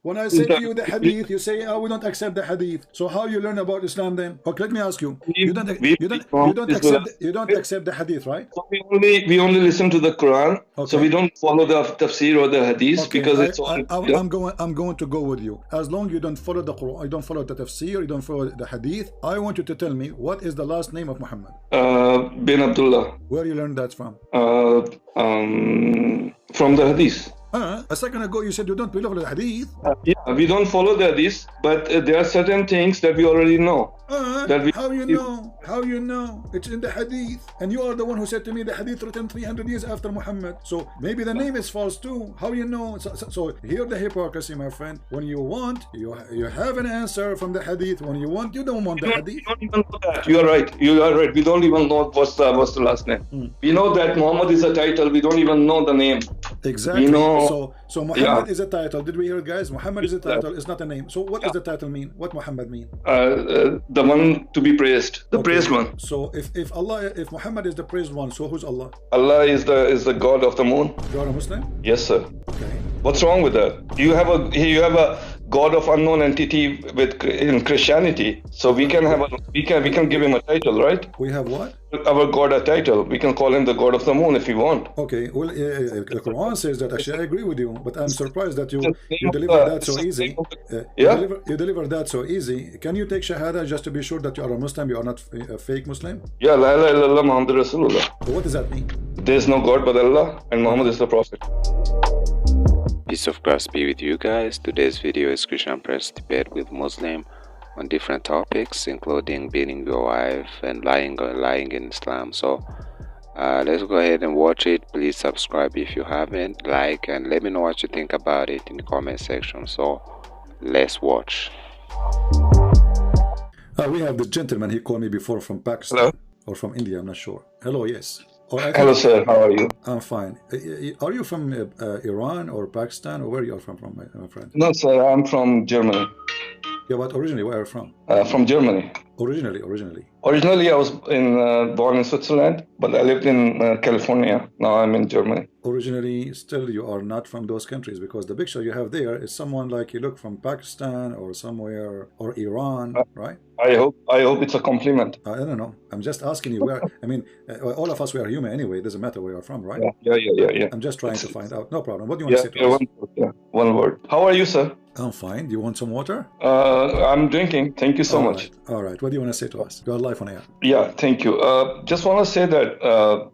When I say to you the hadith, you say, oh, we don't accept the hadith. So how you learn about Islam then? Okay, let me ask you. You don't accept the hadith, right? So we only listen to the Quran. Okay. So we don't follow the tafsir or the hadith, because it's all. I'm going to go with you. As long as you don't follow the Quran, you don't follow the tafsir, you don't follow the hadith. I want you to tell me, what is the last name of Muhammad? Bin Abdullah. Where you learned that from? From the hadith. A second ago you said you don't believe the hadith. Yeah, we don't follow the hadith, but there are certain things that we already know. How you know? How you know? It's in the hadith, and you are the one who said to me the hadith written 300 years after Muhammad. So maybe the name is false too. How you know? So here the hypocrisy, my friend. When you want, you have an answer from the hadith. When you want, you don't want the hadith. We don't even know that. You are right. You are right. We don't even know what's the last name. We know that Muhammad is a title. We don't even know the name. Exactly. We know. So Muhammad is a title. Did we hear it, guys? Muhammad is a title. It's not a name. So what does the title mean? What Muhammad mean? The one to be praised, the praised one. So if Muhammad is the praised one, so who's Allah? Allah is the God of the moon. You are a Muslim? Yes, sir. Okay. What's wrong with that? You have a God of unknown entity in Christianity. So we can give him a title, right? We have what? Our God a title. We can call him the God of the moon if we want. Okay. Well, the Quran says that. Actually, I agree with you, but I'm surprised that you deliver that so easy. You deliver that so easy. Can you take Shahada just to be sure that you are a Muslim? You are not a fake Muslim? Yeah, La ilaha illallah Muhammad Rasulullah. So what does that mean? There is no God but Allah, and Muhammad is the Prophet. Peace of Christ be with you guys. Today's video is Christian Prince debate with Muslim on different topics, including beating your wife and lying in Islam. So let's go ahead and watch it. Please subscribe if you haven't, like, and let me know what you think about it in the comment section. So let's watch. We have the gentleman, he called me before, from Pakistan. Hello? Or from India, I'm not sure. Hello, yes. Hello, sir. How are you? I'm fine. Are you from Iran or Pakistan, or where you are from, my friend? No, sir. I'm from Germany. Yeah, but originally, where are you from? From Germany. Originally, I was born in Switzerland, but I lived in California. Now I'm in Germany. Originally, still you are not from those countries, because the picture you have there is someone like you look from Pakistan or somewhere, or Iran, right? I hope it's a compliment. I don't know. I'm just asking you where. I mean, all of us, we are human anyway. It doesn't matter where you're from, right? Yeah. I'm just trying to find out. No problem. What do you want to say to us? One word. How are you, sir? I'm fine. Do you want some water? I'm drinking. Thank you so much. All right. What do you want to say to us? You are live on air. Yeah, thank you. Just want to say that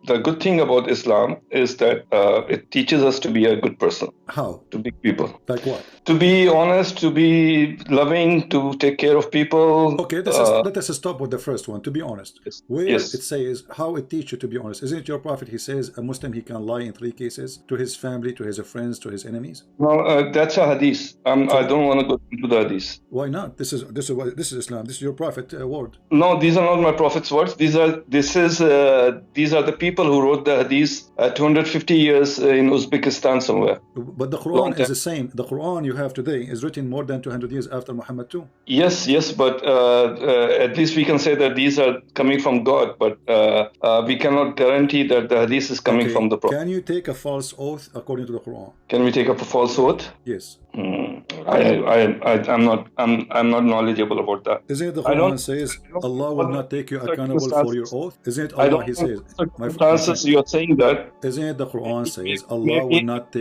the good thing about Islam is that it teaches us to be a good person. How? To be people. Like what? To be honest, to be loving, to take care of people. Okay, let us stop with the first one. To be honest. Where it says how it teaches you to be honest. Isn't it your prophet? He says a Muslim, he can lie in 3 cases: to his family, to his friends, to his enemies. No, that's a hadith. I don't want to go into the hadith. Why not? This is Islam. This is your prophet word. No, these are not my prophet's words. These are the people who wrote the hadith 250 years in Uzbekistan somewhere. But the Quran is the same. The Quran you have today is written more than 200 years after Muhammad too. Yes, but at least we can say that these are coming from God, but we cannot guarantee that the hadith is coming from the Prophet. Can you take a false oath according to the Quran? Can we take up a false oath? Yes. I'm not knowledgeable about that. Isn't it the Quran says Allah will not take you accountable for your oath? Isn't it Allah? He says. Circumstances you are saying that. Isn't it the Quran says Allah will not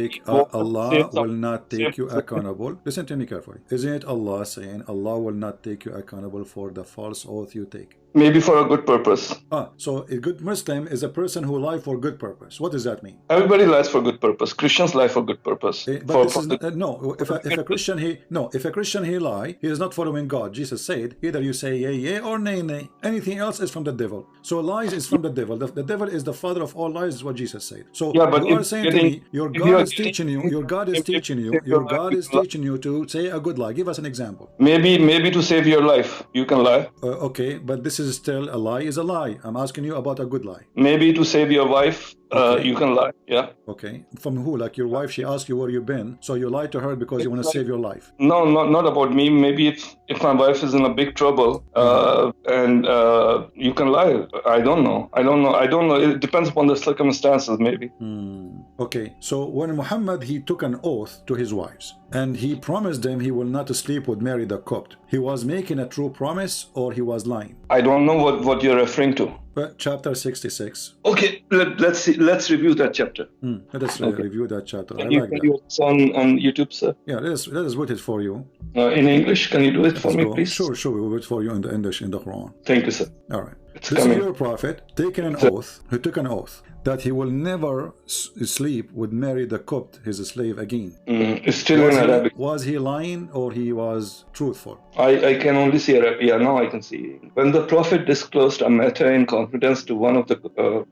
take you accountable? Listen to me carefully. Isn't it Allah saying Allah will not take you accountable for the false oath you take? Maybe for a good purpose. So a good Muslim is a person who lies for good purpose. What does that mean? Everybody lies for good purpose. Christians lie for good purpose. But this is no. If a Christian he lie, he is not following God. Jesus said, either you say yea or nay. Anything else is from the devil. So lies is from the devil. The devil is the father of all lies, is what Jesus said. So you are saying to me, your God is teaching you to say a good lie. Give us an example. Maybe to save your life, you can lie. Okay, but this is still a lie is a lie. I'm asking you about a good lie. Maybe to save your wife, you can lie. Yeah. Okay. From who? Like your wife, she asked you where you've been, so you lied to her because you want to save your life. No, not about me. Maybe if my wife is in a big trouble, and you can lie. I don't know. It depends upon the circumstances, maybe. Okay. So when Muhammad, he took an oath to his wives, and he promised them he will not sleep with Mary the Copt. He was making a true promise, or he was lying? I don't know what you're referring to. But chapter 66. Okay, let's see. Let's review that chapter. Let us review that chapter. Can I you, like can that. you on YouTube, sir? Yeah, let us put it for you. In English, can you do it for Let's me, go. please? Sure, we'll do it for you in the English, in the Quran. Thank you, sir. All right. It's This coming. is your prophet taking an oath. He took an oath that he will never sleep with Mary the Copt, his slave, again. It's still in Arabic. Was he lying or he was truthful? I can only see Arabic. Yeah, now I can see. When the Prophet disclosed a matter in confidence to one of the...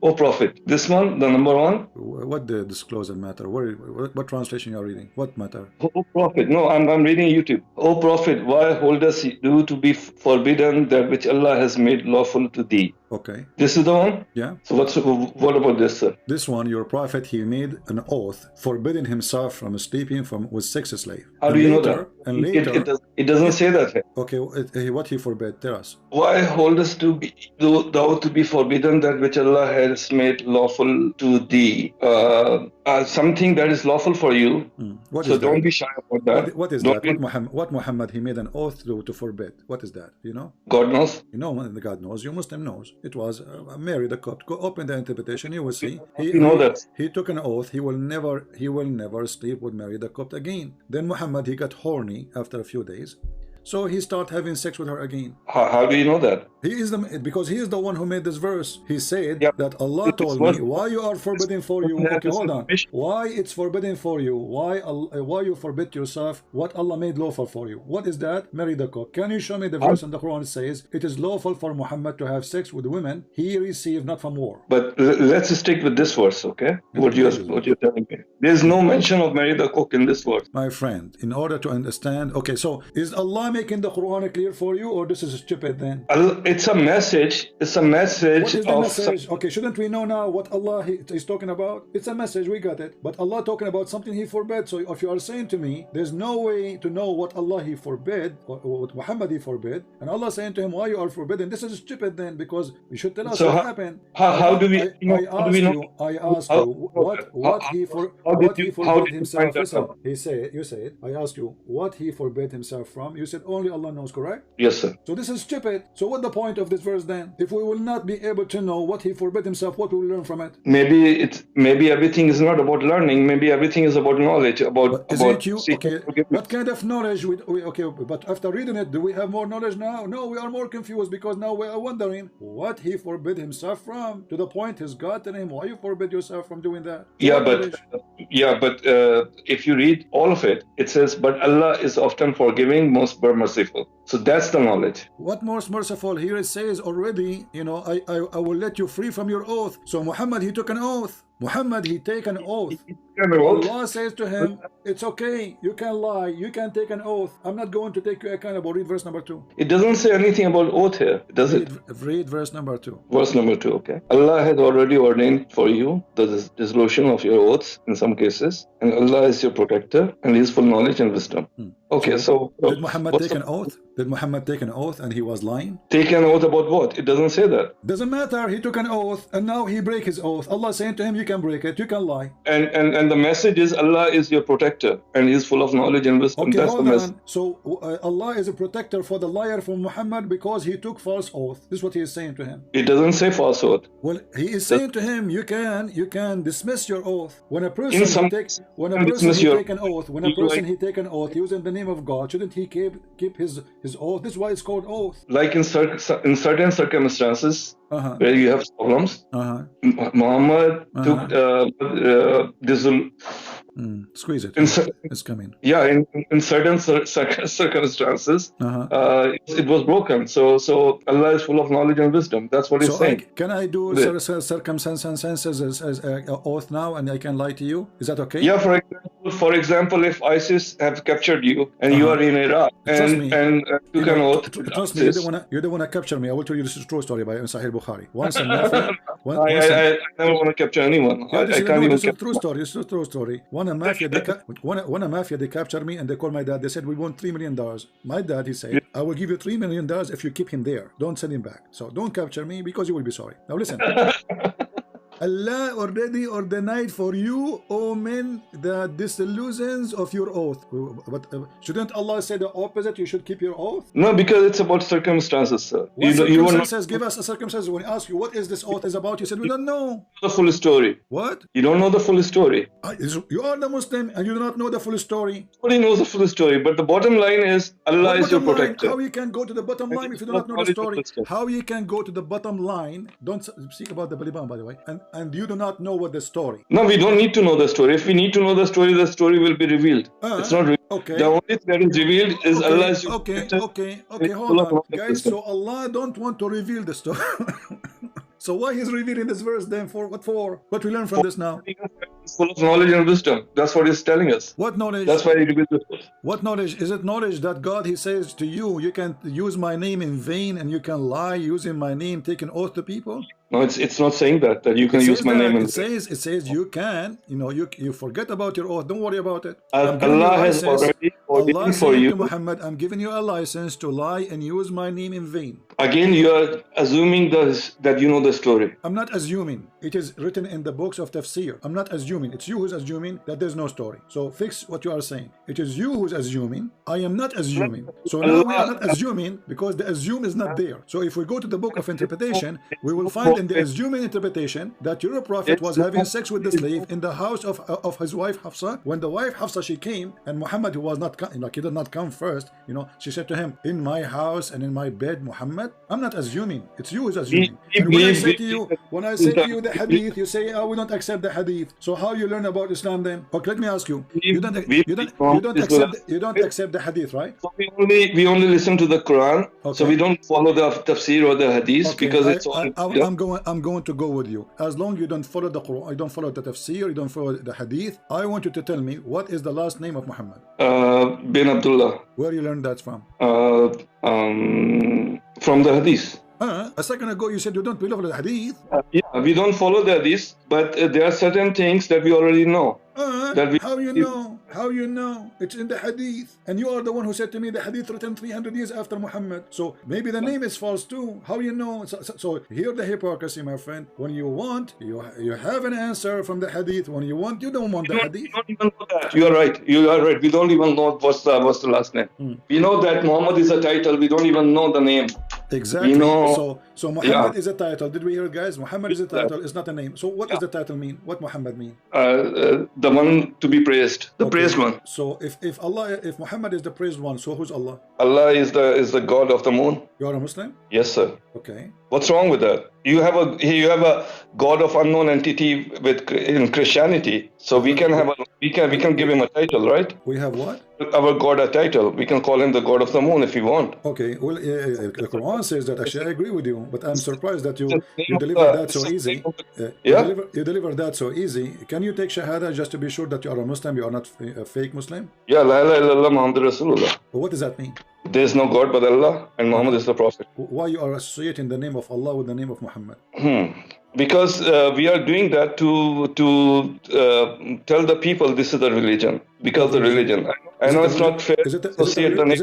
O Prophet, this one, the number one? What the disclosure matter? What translation you are reading? What matter? O Prophet, no, I'm reading YouTube. O Prophet, why holdest you to be forbidden that which Allah has made lawful to thee? Okay. This is the one? Yeah. So what about this, sir? This one, your prophet, he made an oath forbidding himself from sleeping with sex slave. How do you know that? And later... It doesn't say that here. Okay, what he forbid? Tell us. Why holdest thou to be forbidden that which Allah has made lawful to thee? Something that is lawful for you. What so is don't that? be shy about that. What is don't that? What Muhammad he made an oath to forbid? What is that? You know? God knows. You know, God knows. You Muslim knows. It was Mary the Copt. Go open the interpretation. You will see. You know that. He took an oath. He will never sleep with Mary the Copt again. Then Muhammad, he got horny after a few days. So he started having sex with her again. How do you know that? Because he is the one who made this verse. He said that Allah told what? me why you are forbidden for you. Okay, hold on. Why it's forbidden for you? Why you forbid yourself what Allah made lawful for you? What is that? Marry the cook. Can you show me the verse in the Quran? It says it is lawful for Muhammad to have sex with women he received not from war. But let's stick with this verse, okay? What you're telling me. There's no mention of marry the cook in this verse. My friend, in order to understand, okay, so is Allah making the Quran clear for you, or this is stupid then? It's a message. It's a message. What is the message? Okay, shouldn't we know now what Allah is talking about? It's a message, we got it. But Allah talking about something he forbade. So if you are saying to me, there's no way to know what Allah he forbade, or what Muhammad he forbade, and Allah saying to him, why you are forbidden? This is stupid then, because you should tell us so what happened. How do we know? I asked you what he forbade himself. Listen, you said, I asked you what he forbade himself from. You said only Allah knows, correct? Yes, sir. So this is stupid. So what's the point of this verse then? If we will not be able to know what he forbade himself, what will we learn from it? Maybe everything is not about learning. Maybe everything is about knowledge. What kind of knowledge? But after reading it, do we have more knowledge now? No, we are more confused, because now we are wondering what he forbid himself from. To the point his God telling him, why you forbid yourself from doing that? But if you read all of it, it says, but Allah is often forgiving, most merciful. So that's the knowledge. What most merciful? Here it says already, I will let you free from your oath. So Muhammad, he took an oath. Muhammad, he take an oath. Allah says to him, it's okay, you can lie, you can take an oath. I'm not going to take you accountable. Read verse number 2. It doesn't say anything about oath here, does it? Read verse number 2. Verse number 2, okay. Allah has already ordained for you the dissolution of your oaths in some cases, and Allah is your protector, and He is full knowledge and wisdom. Okay, so did Muhammad take an oath? Did Muhammad take an oath and he was lying? Take an oath about what? It doesn't say that. Doesn't matter. He took an oath and now he break his oath. Allah saying to him, you can break it, you can lie. And the message is Allah is your protector and He is full of knowledge and wisdom. Okay, that's hold the message. on. So Allah is a protector for the liar from Muhammad because he took false oath. This is what he is saying to him. It doesn't say false oath. Well, he is saying to him, you can dismiss your oath. When a person take an oath using the name of God, shouldn't he keep his oath? This is why it's called oath. Like in certain circumstances where you have problems, Muhammad took squeeze it. It's coming. Yeah, in certain circumstances, it was broken. So Allah is full of knowledge and wisdom. That's what He's saying. Can I do circumstances as oath now, and I can lie to you? Is that okay? Yeah. For example, if ISIS have captured you and you are in Iraq and took an oath. Trust me, you don't want to capture me. I will tell you this is a true story by Sahih Bukhari. Once a mafia. I never want to capture anyone. I can't even. It's a true story. It's a true story. When a mafia they captured me and they called my dad. They said we want $3 million. My dad, he said, I will give you $3 million if you keep him there. Don't send him back. So don't capture me because you will be sorry. Now listen. Allah already ordained for you, O men, the disillusions of your oath. But shouldn't Allah say the opposite? You should keep your oath? No, because it's about circumstances, sir. What circumstances? Give us a circumstance. When I ask you what is this oath is about, you said we don't know the full story. What? You don't know the full story. You are the Muslim and you do not know the full story. Nobody knows the full story, but the bottom line is Allah is your protector. How you can go to the bottom line if you do not know the story? How you can go to the bottom line? Don't speak about the Baliban, by the way. And you do not know what the story. No, we don't need to know the story. If we need to know the story will be revealed. It's not revealed. Okay. The only thing that is revealed is Allah is your protector. Okay, hold on. Guys, so Allah don't want to reveal the story. So why he's revealing this verse then? For what for? What we learn from this now? It's full of knowledge and wisdom. That's what he's telling us. What knowledge? That's why he revealed this. What knowledge? Is it knowledge that God, he says to you, you can use my name in vain and you can lie using my name, take an oath to people? No, it's not saying that you can use my name. It says you can. You know, you forget about your oath. Don't worry about it. Allah has already ordained for you. Muhammad, I'm giving you a license to lie and use my name in vain. Again, you are assuming that you know the story. I'm not assuming. It is written in the books of tafsir. I'm not assuming. It's you who's assuming that there's no story. So fix what you are saying. It is you who's assuming. I am not assuming. So now we are not assuming because the assume is not there. So if we go to the book of interpretation, we will find in the assuming interpretation that your prophet was having sex with the slave in the house of his wife Hafsa. When the wife Hafsa, she came, and Muhammad, who was not, he did not come first, she said to him, in my house and in my bed, Muhammad. I'm not assuming. It's you who's assuming. And when I say to you the hadith, you say, oh, we don't accept the hadith. So how you learn about Islam then? Okay, let me ask you. You don't accept the hadith, right? So we only listen to the Quran. Okay. So we don't follow the tafsir or the hadith because it's all. I'm going to go with you. As long as you don't follow the Quran, you don't follow the tafsir, you don't follow the hadith, I want you to tell me what is the last name of Muhammad? Bin Abdullah. Where you learned that from? From the hadith. A second ago you said you don't believe the hadith. Yeah, we don't follow the hadith, but there are certain things that we already know. How you know? How you know? It's in the hadith. And you are the one who said to me the hadith written 300 years after Muhammad. So maybe the name is false too. How you know? So here the hypocrisy, my friend. When you want, you have an answer from the hadith. When you want, you don't want the hadith. We don't even know that. You are right. You are right. We don't even know what's the last name. We know that Muhammad is a title. We don't even know the name. Exactly. So Muhammad is a title. Did we hear it, guys? Muhammad is a title. It's not a name. So what does the title mean? What Muhammad mean? The one to be praised. The praised one. So if Muhammad is the praised one, so who's Allah? Allah is the God of the moon. You are a Muslim? Yes, sir. Okay. What's wrong with that? You have a God of unknown entity in Christianity. So we can give him a title, right? We have what? Our God a title. We can call him the God of the moon if we want. Okay. Well, the Quran says that. Actually, I agree with you, but I'm surprised that you deliver that so easy. You deliver that so easy. Can you take Shahada just to be sure that you are a Muslim? You are not a fake Muslim? Yeah, La ilaha illallah Muhammad Rasulullah. What does that mean? There is no God but Allah, and Muhammad is the Prophet. Why you are associating the name of Allah with the name of Muhammad? Because we are doing that to tell the people this is the religion. Because the religion. I know it's not fair. Is it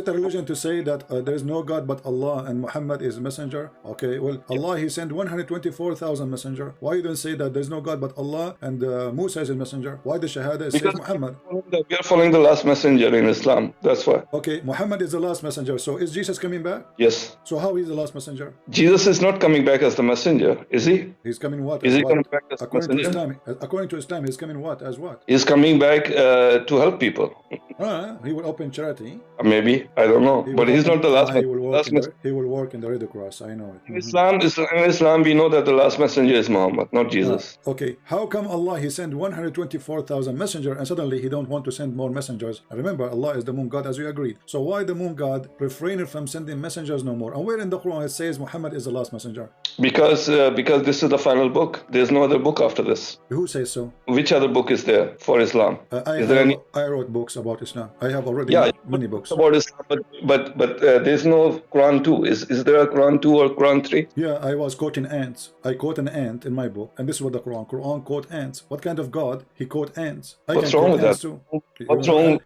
a religion to say that there is no God but Allah and Muhammad is a messenger? Okay, well, Allah, he sent 124,000 messenger. Why you don't say that there is no God but Allah and Musa is a messenger? Why the Shahada says Muhammad? We are following the last messenger in Islam. That's why. Okay, Muhammad is the last messenger. So is Jesus coming back? Yes. So how is the last messenger? Jesus is not coming back as the messenger, is he? He's coming what? Is he coming back as according to Islam? According to Islam, he's coming what? As what? He's coming back to help people. He will open charity. Maybe, I don't know. But he's not the last messenger. He will work in the Red Cross. I know it. In Islam, we know that the last messenger is Muhammad, not Jesus. Okay, how come Allah, he sent 124,000 messengers and suddenly he don't want to send more messengers? Remember, Allah is the moon God as we agreed. So why the moon God refrained from sending messengers no more? And where in the Quran it says Muhammad is the last messenger? Because this is the final book. There's no other book after this. Who says so? Which other book is there for Islam? I wrote books about Islam. I have already many books about Islam, but there's no Quran 2. Is there a Quran 2 or Quran 3? Yeah, I was quoting ants. I quote an ant in my book, and this is what the Quran quote ants. What kind of God? He quote ants. What's wrong with that? Too. What's wrong?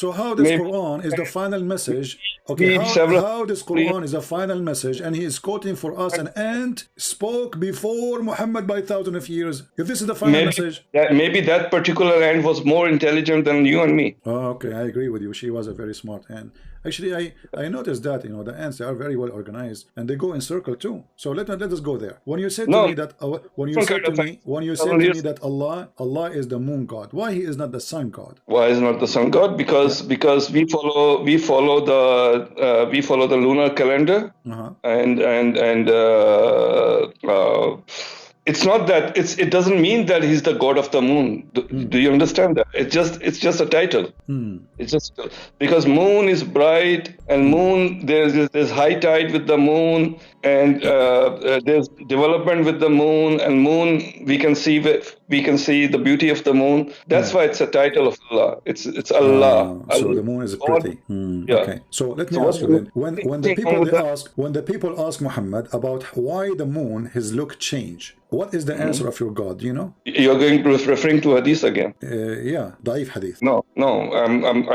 So how this Quran is the final message? Okay, how this Quran is a final message, and he is quoting for us an ant spoke before Muhammad by thousands of years. If this is the final message, maybe that particular ant was more intelligent than you and me. Oh, okay, I agree with you. She was a very smart ant. Actually, I noticed that, you know, the ants, they are very well organized, and they go in circle too. So let us go there. When you said to me that that Allah is the moon god, why he is not the sun god? Why is not the sun god? Because we follow the lunar calendar, and it's not that it doesn't mean that he's the god of the moon. Do you understand that? It's just a title. It's just because moon is bright, and moon there's high tide with the moon, and there's development with the moon, and moon we can see the beauty of the moon. That's why it's a title of Allah. It's Allah. So the moon is pretty. Okay. So let me ask you then. When the people ask Muhammad about why the moon his look change, what is the answer of your God? Do you know? You're referring to hadith again. Yeah, Da'if hadith. No.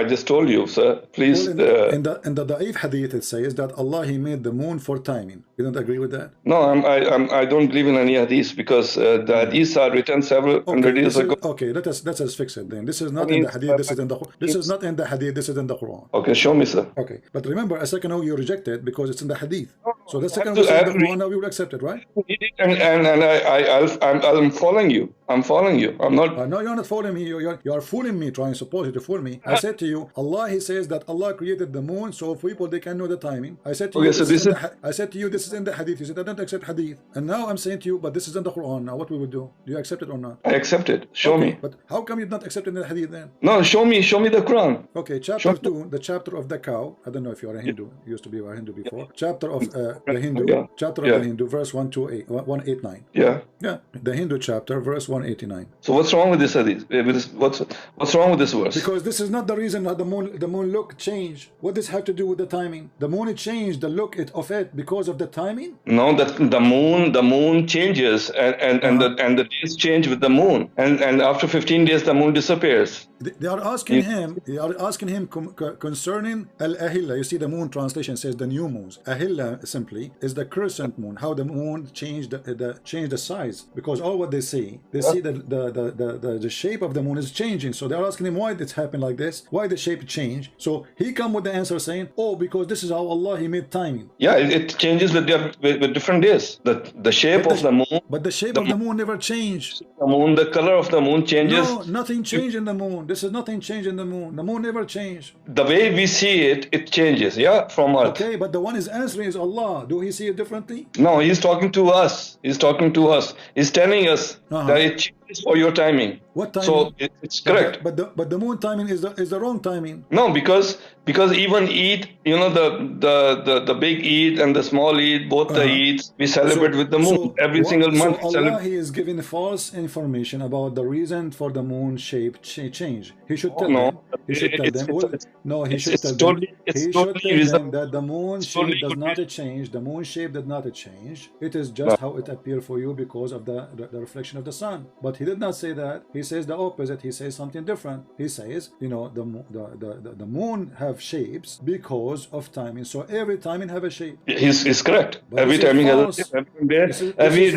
I just told you, sir. Please. Well, in the Da'if hadith, it says that Allah he made the moon for timing. You don't agree with that? No, I don't believe in any hadith, because the hadiths are written several hundred years ago. Okay, let us fix it then. This is not in the hadith. This is in the. This is not in the hadith. This is in the Quran. Okay, show me, sir. Okay, but remember, a second ago you rejected because it's in the hadith. So the second was in the Quran. Now you will accept it, right? I'm following you. I'm not. No, you're not following me. You are fooling me, trying supposedly to fool me. I said to you, Allah, he says that Allah created the moon, so people they can know the timing. I said to you, this is in the hadith. You said I don't accept hadith, and now I'm saying to you, but this is in the Quran. Now what we will do? Do you accept it or not? I accept it. Show me. But how come you're not accepting the hadith then? No, show me the Quran. Okay, chapter 2, the chapter of the cow. I don't know if you're a Hindu. You used to be a Hindu before. Chapter of the Hindu. Chapter of the Hindu, verse 189. Yeah. Yeah, the Hindu chapter, verse 189. So what's wrong with this hadith? What's wrong with this verse? Because this is not the reason that the moon look changed. What does have to do with the timing? The moon changed the look of it because of the timing? No, that the moon changes, and the days change with the moon, and after 15 days the moon disappears. They are asking him. They are asking him concerning al-ahilla. You see, the moon translation says the new moons. Ahilla simply is the crescent moon. How the moon changed the size, because all what they see that the shape of the moon is changing. So they are asking him why it's happened like this. Why the shape change? So he come with the answer saying, oh, because this is how Allah he made timing. Yeah, it changes with different days. The shape of the moon. But the shape of the moon never changed. The moon, the color of the moon changes. No, nothing changed in the moon. This is nothing changed in the moon. The moon never changed. The way we see it, it changes, from Earth. Okay, but the one is answering is Allah. Do he see it differently? No, he's talking to us. He's telling us that it changes for your timing. What timing? So it's correct. But the moon timing is the wrong timing. No, because even Eid, the big Eid and the small Eid, both the Eids, we celebrate with the moon every single month. So Allah he is giving false information about the reason for the moon shape change. He should tell them. He should tell them. No, he should tell them. He should tell them that the moon shape does not change. The moon shape did not change. It is just how it appeared for you because of the reflection of the sun. But he did not say that. He says the opposite. He says something different. He says, the moon have shapes because of timing. So every timing have a shape. He's correct. But every timing has a shape. Every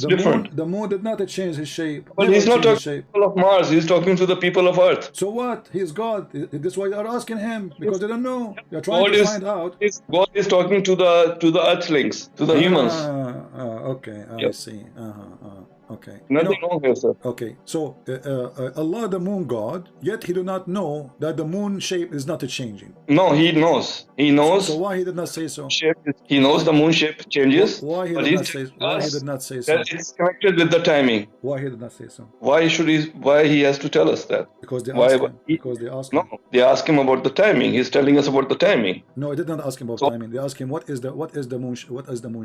different. The moon did not change his shape. Well, he's not talking to the people of Mars. He's talking to the people of Earth. So what? He's God. This is why they are asking him, because they don't know. They're trying to find out. God is talking to the Earthlings, to the humans. Okay, I see. Okay. Nothing wrong here, sir. Okay. So Allah, the moon god, yet he do not know that the moon shape is not changing. No, he knows. He knows. So why he did not say so? He knows the moon shape changes. Why he did not say so? That it's connected with the timing. Why he did not say so? Why he has to tell us that? Because they ask him. Because they ask him. No, they ask him about the timing. He's telling us about the timing. No, they did not ask him about timing. They ask him what is the moon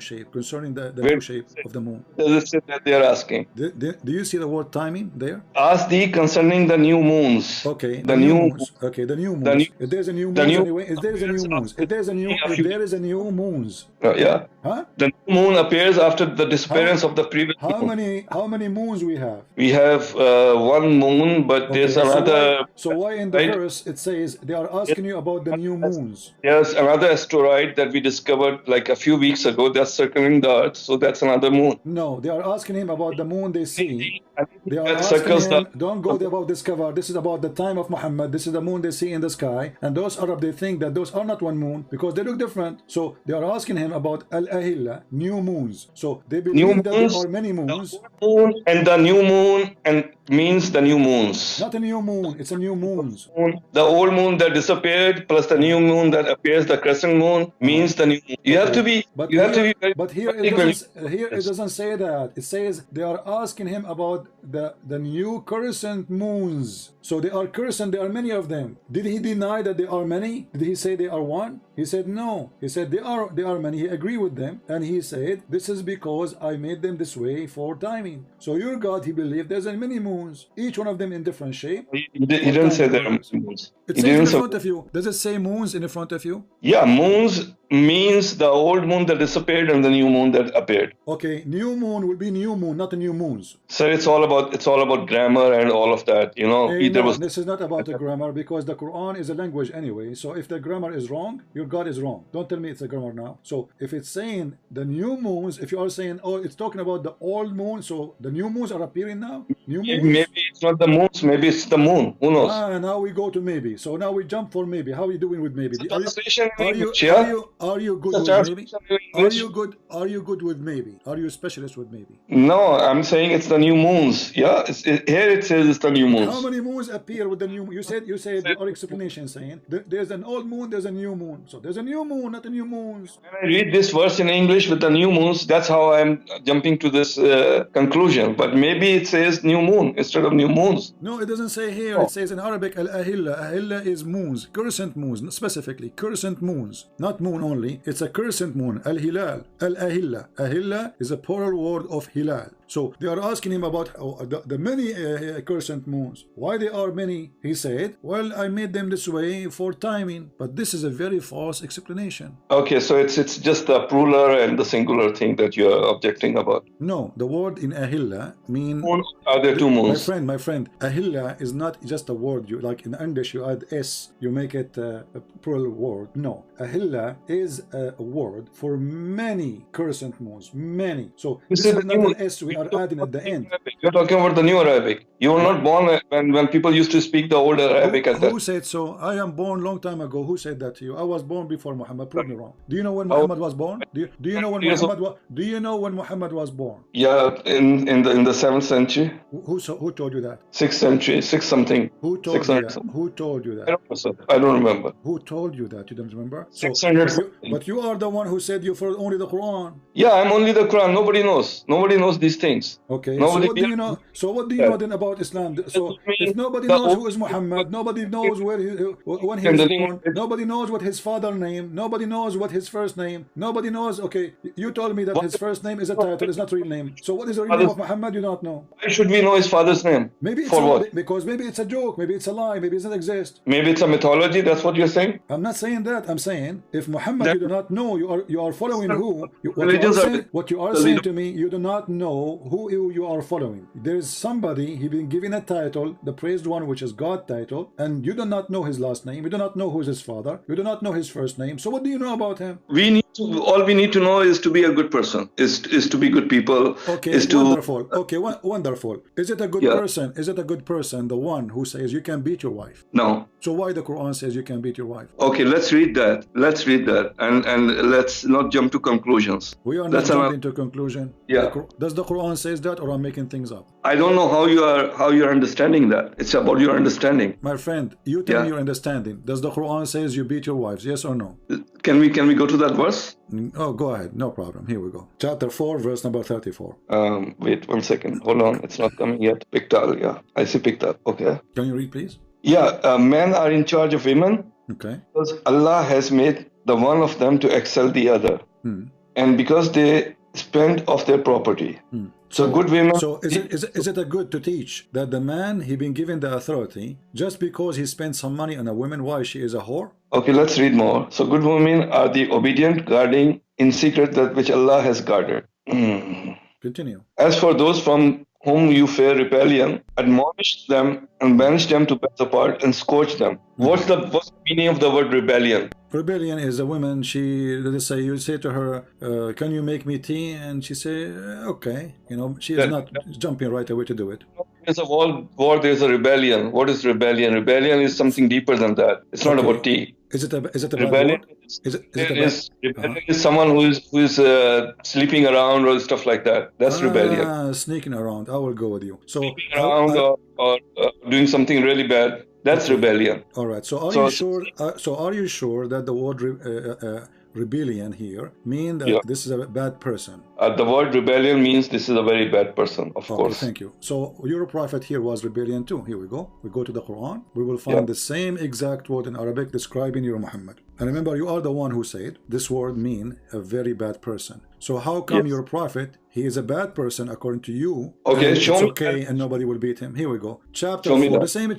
shape concerning the moon shape of the moon. Does it say that they are asking? talking. Do you see the word timing there? Ask thee concerning the new moons. Okay, the new moons. Okay, the new moons. If there's a new moons anyway, if there's a new moons. If there is a new moons. Yeah. Huh? The new moon appears after the disappearance of the previous moon. How many moons we have? We have one moon, but there's another. So why in the verse it says they are asking you about the new moons? There's another asteroid that we discovered like a few weeks ago that's circling the Earth, so that's another moon. No, they are asking him about the moon they see. They are That asking circles him, the. don't go there about discover. This is about the time of Muhammad. This is the moon they see in the sky. And those Arab, they think that those are not one moon because they look different. So they are asking him about al-ahilla, new moons. So they believe that there are many moons. The new moon and means the new moons. Not a new moon, it's a new moons. The old moon that disappeared plus the new moon that appears, the crescent moon, means the new moon. You have to be. But here it doesn't say that. It says they are asking him about the new crescent moons. So they are crescent. There are many of them. Did he deny that there are many? Did he say they are one? He said no. He said they are many. He agreed with them, and he said this is because I made them this way for timing. So your God, he believed there's many moons, each one of them in different shape. He didn't say there are moons. It says in front of you. Does it say moons in front of you? Yeah, moons means the old moon that disappeared and the new moon that appeared. Okay, new moon will be new moon, not the new moons. So it's all about grammar and all of that, you know. This is not about the grammar because the Quran is a language anyway. So if the grammar is wrong, your God is wrong. Don't tell me it's a grammar now. So if it's saying the new moons, if you are saying, oh, it's talking about the old moon, so the new moons are appearing now? New moons? Maybe it's not the moons, maybe it's the moon. Who knows? Now we go to maybe. So now we jump for maybe. How are you doing with maybe? Are you good with maybe? Are you good with maybe? Are you a specialist with maybe? No, I'm saying it's the new moons. Yeah, here it says it's the new moons. How many moons appear with the new moon? You said your explanation saying there's an old moon, there's a new moon. So there's a new moon, not a new moons. When I read this verse in English with the new moons, that's how I'm jumping to this conclusion. But maybe it says new moon instead of new moons. No, it doesn't say here. It says in Arabic al-ahilla. Ahilla is moons, crescent moons, specifically crescent moons, not moon only. It's a crescent moon, al-hilal, al-ahilla. Ahilla is a plural word of hilal. So they are asking him about the many crescent moons. Why there are many? He said, well, I made them this way for timing. But this is a very false explanation. Okay, so it's just the plural and the singular thing that you are objecting about. No, the word in ahilla mean. Are there two moons? My friend, ahilla is not just a word. You like in English, you add s, you make it a plural word. No, ahilla is a word for many crescent moons, many. So this is not an s we are adding at the end. You're talking about the new Arabic. You were not born when people used to speak the old Arabic. Who said so? I am born long time ago. Who said that to you? I was born before Muhammad. Prove me wrong. Do you know when Muhammad was born? Do you know when Muhammad was? Do you know when Muhammad was born? Yeah, in the 7th century. Who told you that? 6th century, 6 something. Who told you that? Who told you that? I don't remember. Who told you that? You don't remember? So, 600. but you are the one who said you follow only the Quran. Yeah, I'm only the Quran. Nobody knows. Nobody knows these things. Okay. So what do you know? So what do you know then about Islam? So if nobody knows who is Muhammad, nobody knows when he was born, nobody knows what his father's name, nobody knows what his first name, nobody knows. Okay, you told me that his first name is a title, it's not real name. So what is the real name of Muhammad? You don't know. Why should we know his father's name? Maybe it's for what? Because maybe it's a joke, maybe it's a lie, maybe it doesn't exist. Maybe it's a mythology. That's what you're saying. I'm not saying that. I'm saying if Muhammad you do not know, you are following who? What you are saying to me, you do not know who you are following. There is somebody, he been given a title, the praised one, which is God title, and you do not know his last name, you do not know who is his father, you do not know his first name. So what do you know about him? All we need to know is to be a good person, is to be good people. Okay, wonderful. Okay, wonderful. Is it a good person? Is it a good person, the one who says you can beat your wife? No. So why the Quran says you can beat your wife? Okay, let's read that. And let's not jump to conclusions. We are not jumping to conclusion. Yeah. Does the Quran says that, or I'm making things up? I don't know how you're understanding that. It's about your understanding. My friend, you tell me your understanding. Does the Quran says you beat your wives? Yes or no? Can we go to that verse? Oh, go ahead. No problem. Here we go. Chapter 4, verse number 34. Wait 1 second. Hold on. It's not coming yet. Pictal. Yeah. I see pictal. Okay. Can you read, please? Yeah. Men are in charge of women. Okay. Because Allah has made the one of them to excel the other. And because they spend of their property. So good women. So is it a good to teach that the man he been given the authority just because he spent some money on a woman, why she is a whore? Okay, let's read more. So good women are the obedient, guarding in secret that which Allah has guarded. Continue. As for those from whom you fear rebellion, admonish them and banish them to bed apart and scourge them. What's the meaning of the word rebellion? Rebellion is a woman, let's say you say to her, can you make me tea? And she say, okay. You know, she is not jumping right away to do it. There's a war, there's a rebellion. What is rebellion? Rebellion is something deeper than that. It's not about tea. Is it a rebellion? Rebellion is someone who is sleeping around or stuff like that. That's rebellion. Sneaking around. I will go with you. So sneaking around or doing something really bad. That's rebellion. All right. So are you sure that the word rebellion here mean that this is a bad person? The word rebellion means this is a very bad person, of course. Thank you. So your prophet here was rebellion too. Here we go. We go to the Quran. We will find the same exact word in Arabic describing your Muhammad. And remember, you are the one who said this word mean a very bad person. So how come your prophet, he is a bad person according to you? Okay, show me. Okay, and nobody will beat him. Here we go. Chapter 4, the same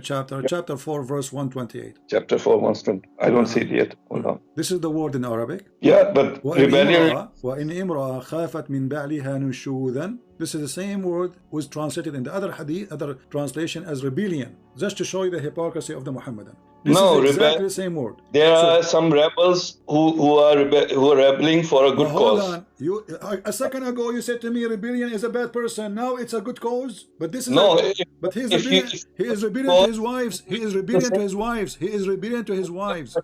chapter, chapter 4, verse 128. Chapter 4, 128. I don't see it yet. Hold on. This is the word in Arabic. Yeah, but rebellion. امرأة خافت من بعلها نشوذا. This is the same word was translated in the other hadith, other translation as rebellion, just to show you the hypocrisy of the Muhammadan. This is exactly the same word. There are some rebels who are rebelling for a good cause. Hold on. You a second ago you said to me rebellion is a bad person. Now it's a good cause. But this is but he is rebellion to his wives. He is rebellion to his wives. He is rebellion to his wives.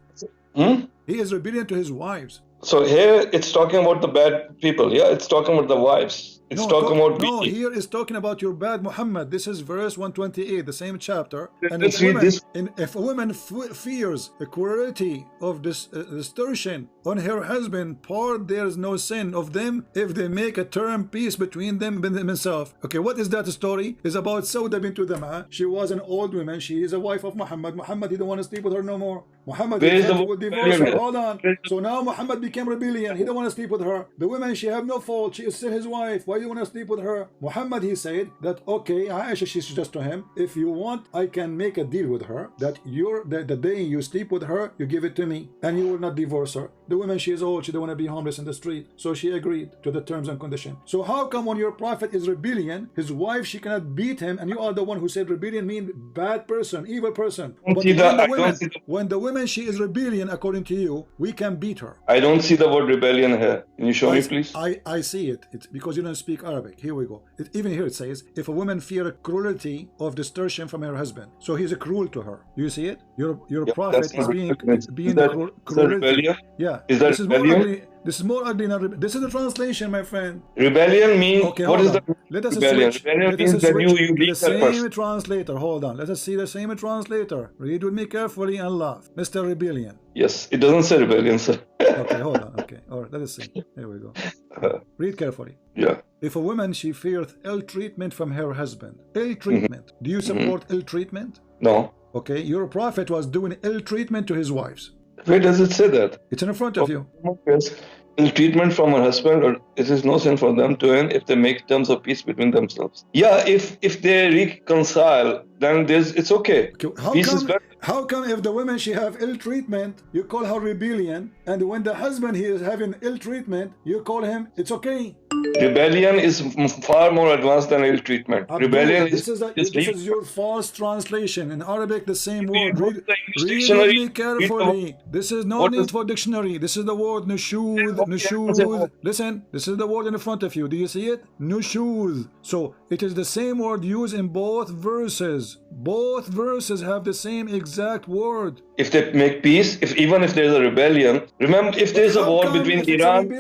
He is rebellion to his wives. So here it's talking about the bad people. Yeah, it's talking about the wives. It's talking about here is talking about your bad Muhammad. This is verse 128, the same chapter. And if a woman fears the cruelty of this extortion on her husband, there is no sin of them if they make a term peace between themselves. Okay, what is that story? It's about Sauda bint Dama. She was an old woman. She is a wife of Muhammad. Muhammad, he don't want to sleep with her no more. Muhammad will divorce her. Hold on. So now Muhammad became rebellion. He don't want to sleep with her. The woman, she have no fault. She is still his wife. Why do you want to sleep with her? Muhammad, he said that, okay, Aisha, she suggests to him, if you want, I can make a deal with her that the day you sleep with her, you give it to me and you will not divorce her. The woman, she is old. She don't want to be homeless in the street. So she agreed to the terms and conditions. So how come when your prophet is rebellion, his wife, she cannot beat him, and you are the one who said rebellion mean bad person, evil person? But when the woman, she is rebellion according to you, we can beat her. I don't see the word rebellion here. Can you show me, please? I see it. It's because you don't speak Arabic. Here we go. Even here it says, if a woman fear cruelty of extortion from her husband, so he's cruel to her. Do you see it? Your prophet is being cruel. Yeah. Is that rebellion? This is more ugly than this is the translation, my friend. Rebellion means what is the let us rebellion? Switch. Rebellion Let means us that switch. you The same translator. Hold on. Let us see the same translator. Read with me carefully and laugh. Mr. Rebellion. Yes, it doesn't say rebellion, sir. Okay, hold on. Okay, all right. Let us see. Here we go. Read carefully. Yeah. If a woman, she fears ill treatment from her husband. Ill treatment. Do you support ill treatment? No. Okay, your prophet was doing ill treatment to his wives. Where does it say that? It's in front of you. Yes. Ill treatment from her husband, or it is no sin for them to end if they make terms of peace between themselves. Yeah, if they reconcile, then it's okay. Peace is better. How come if the woman, she have ill treatment, you call her rebellion, and when the husband, he is having ill treatment, you call him, it's okay? Rebellion is far more advanced than ill treatment. Rebellion this is your false translation. In Arabic, the same word. Read it carefully. This is no need for dictionary. This is the word nushud. Listen, this is the word in front of you. Do you see it? Nushud. So it is the same word used in both verses. Both verses have the same exact word. If they make peace, even if there's a rebellion, remember, if there's a war between Iran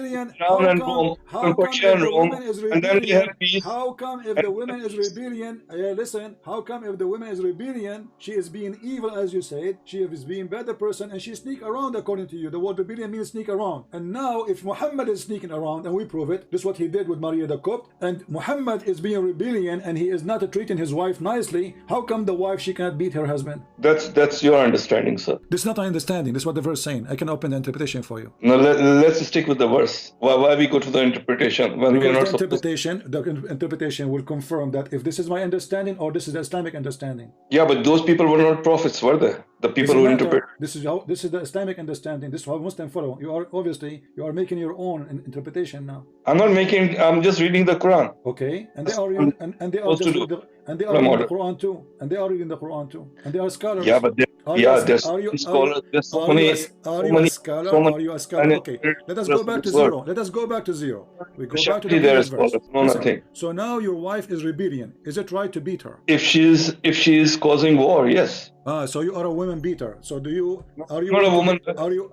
and Rome, and Persia and Rome, and then we have peace. How come if the woman is rebellion, listen, how come if the woman is rebellion, she is being evil as you said, she is being better person, and she sneak around according to you. The word rebellion means sneak around. And now if Muhammad is sneaking around, and we prove it, this is what he did with Maria the Copt, and Muhammad is being rebellion, and he is not treating his wife nicely, how come the wife, she cannot beat her husband? That's your understanding, sir. sir. This is not my understanding. This is what the verse is saying. I can open the interpretation for you. No, let's stick with the verse. Why we go to the interpretation when we are not the interpretation will confirm that if this is my understanding or this is the Islamic understanding. Yeah, but those people were not prophets, were they? The people who interpret. This is the Islamic understanding. This is how Muslims follow. You are making your own interpretation now. I'm just reading the Quran. Okay, and they are reading the Quran too. And they are reading the Quran too. And they are scholars. Yeah, but there's scholars. There's so many. Are you a scholar? Okay, let us go back to zero. We go back to the previous verse. So now your wife is rebellion. Is it right to beat her? If she is causing war, yes. So you are a woman beater. So are you not a woman? Are you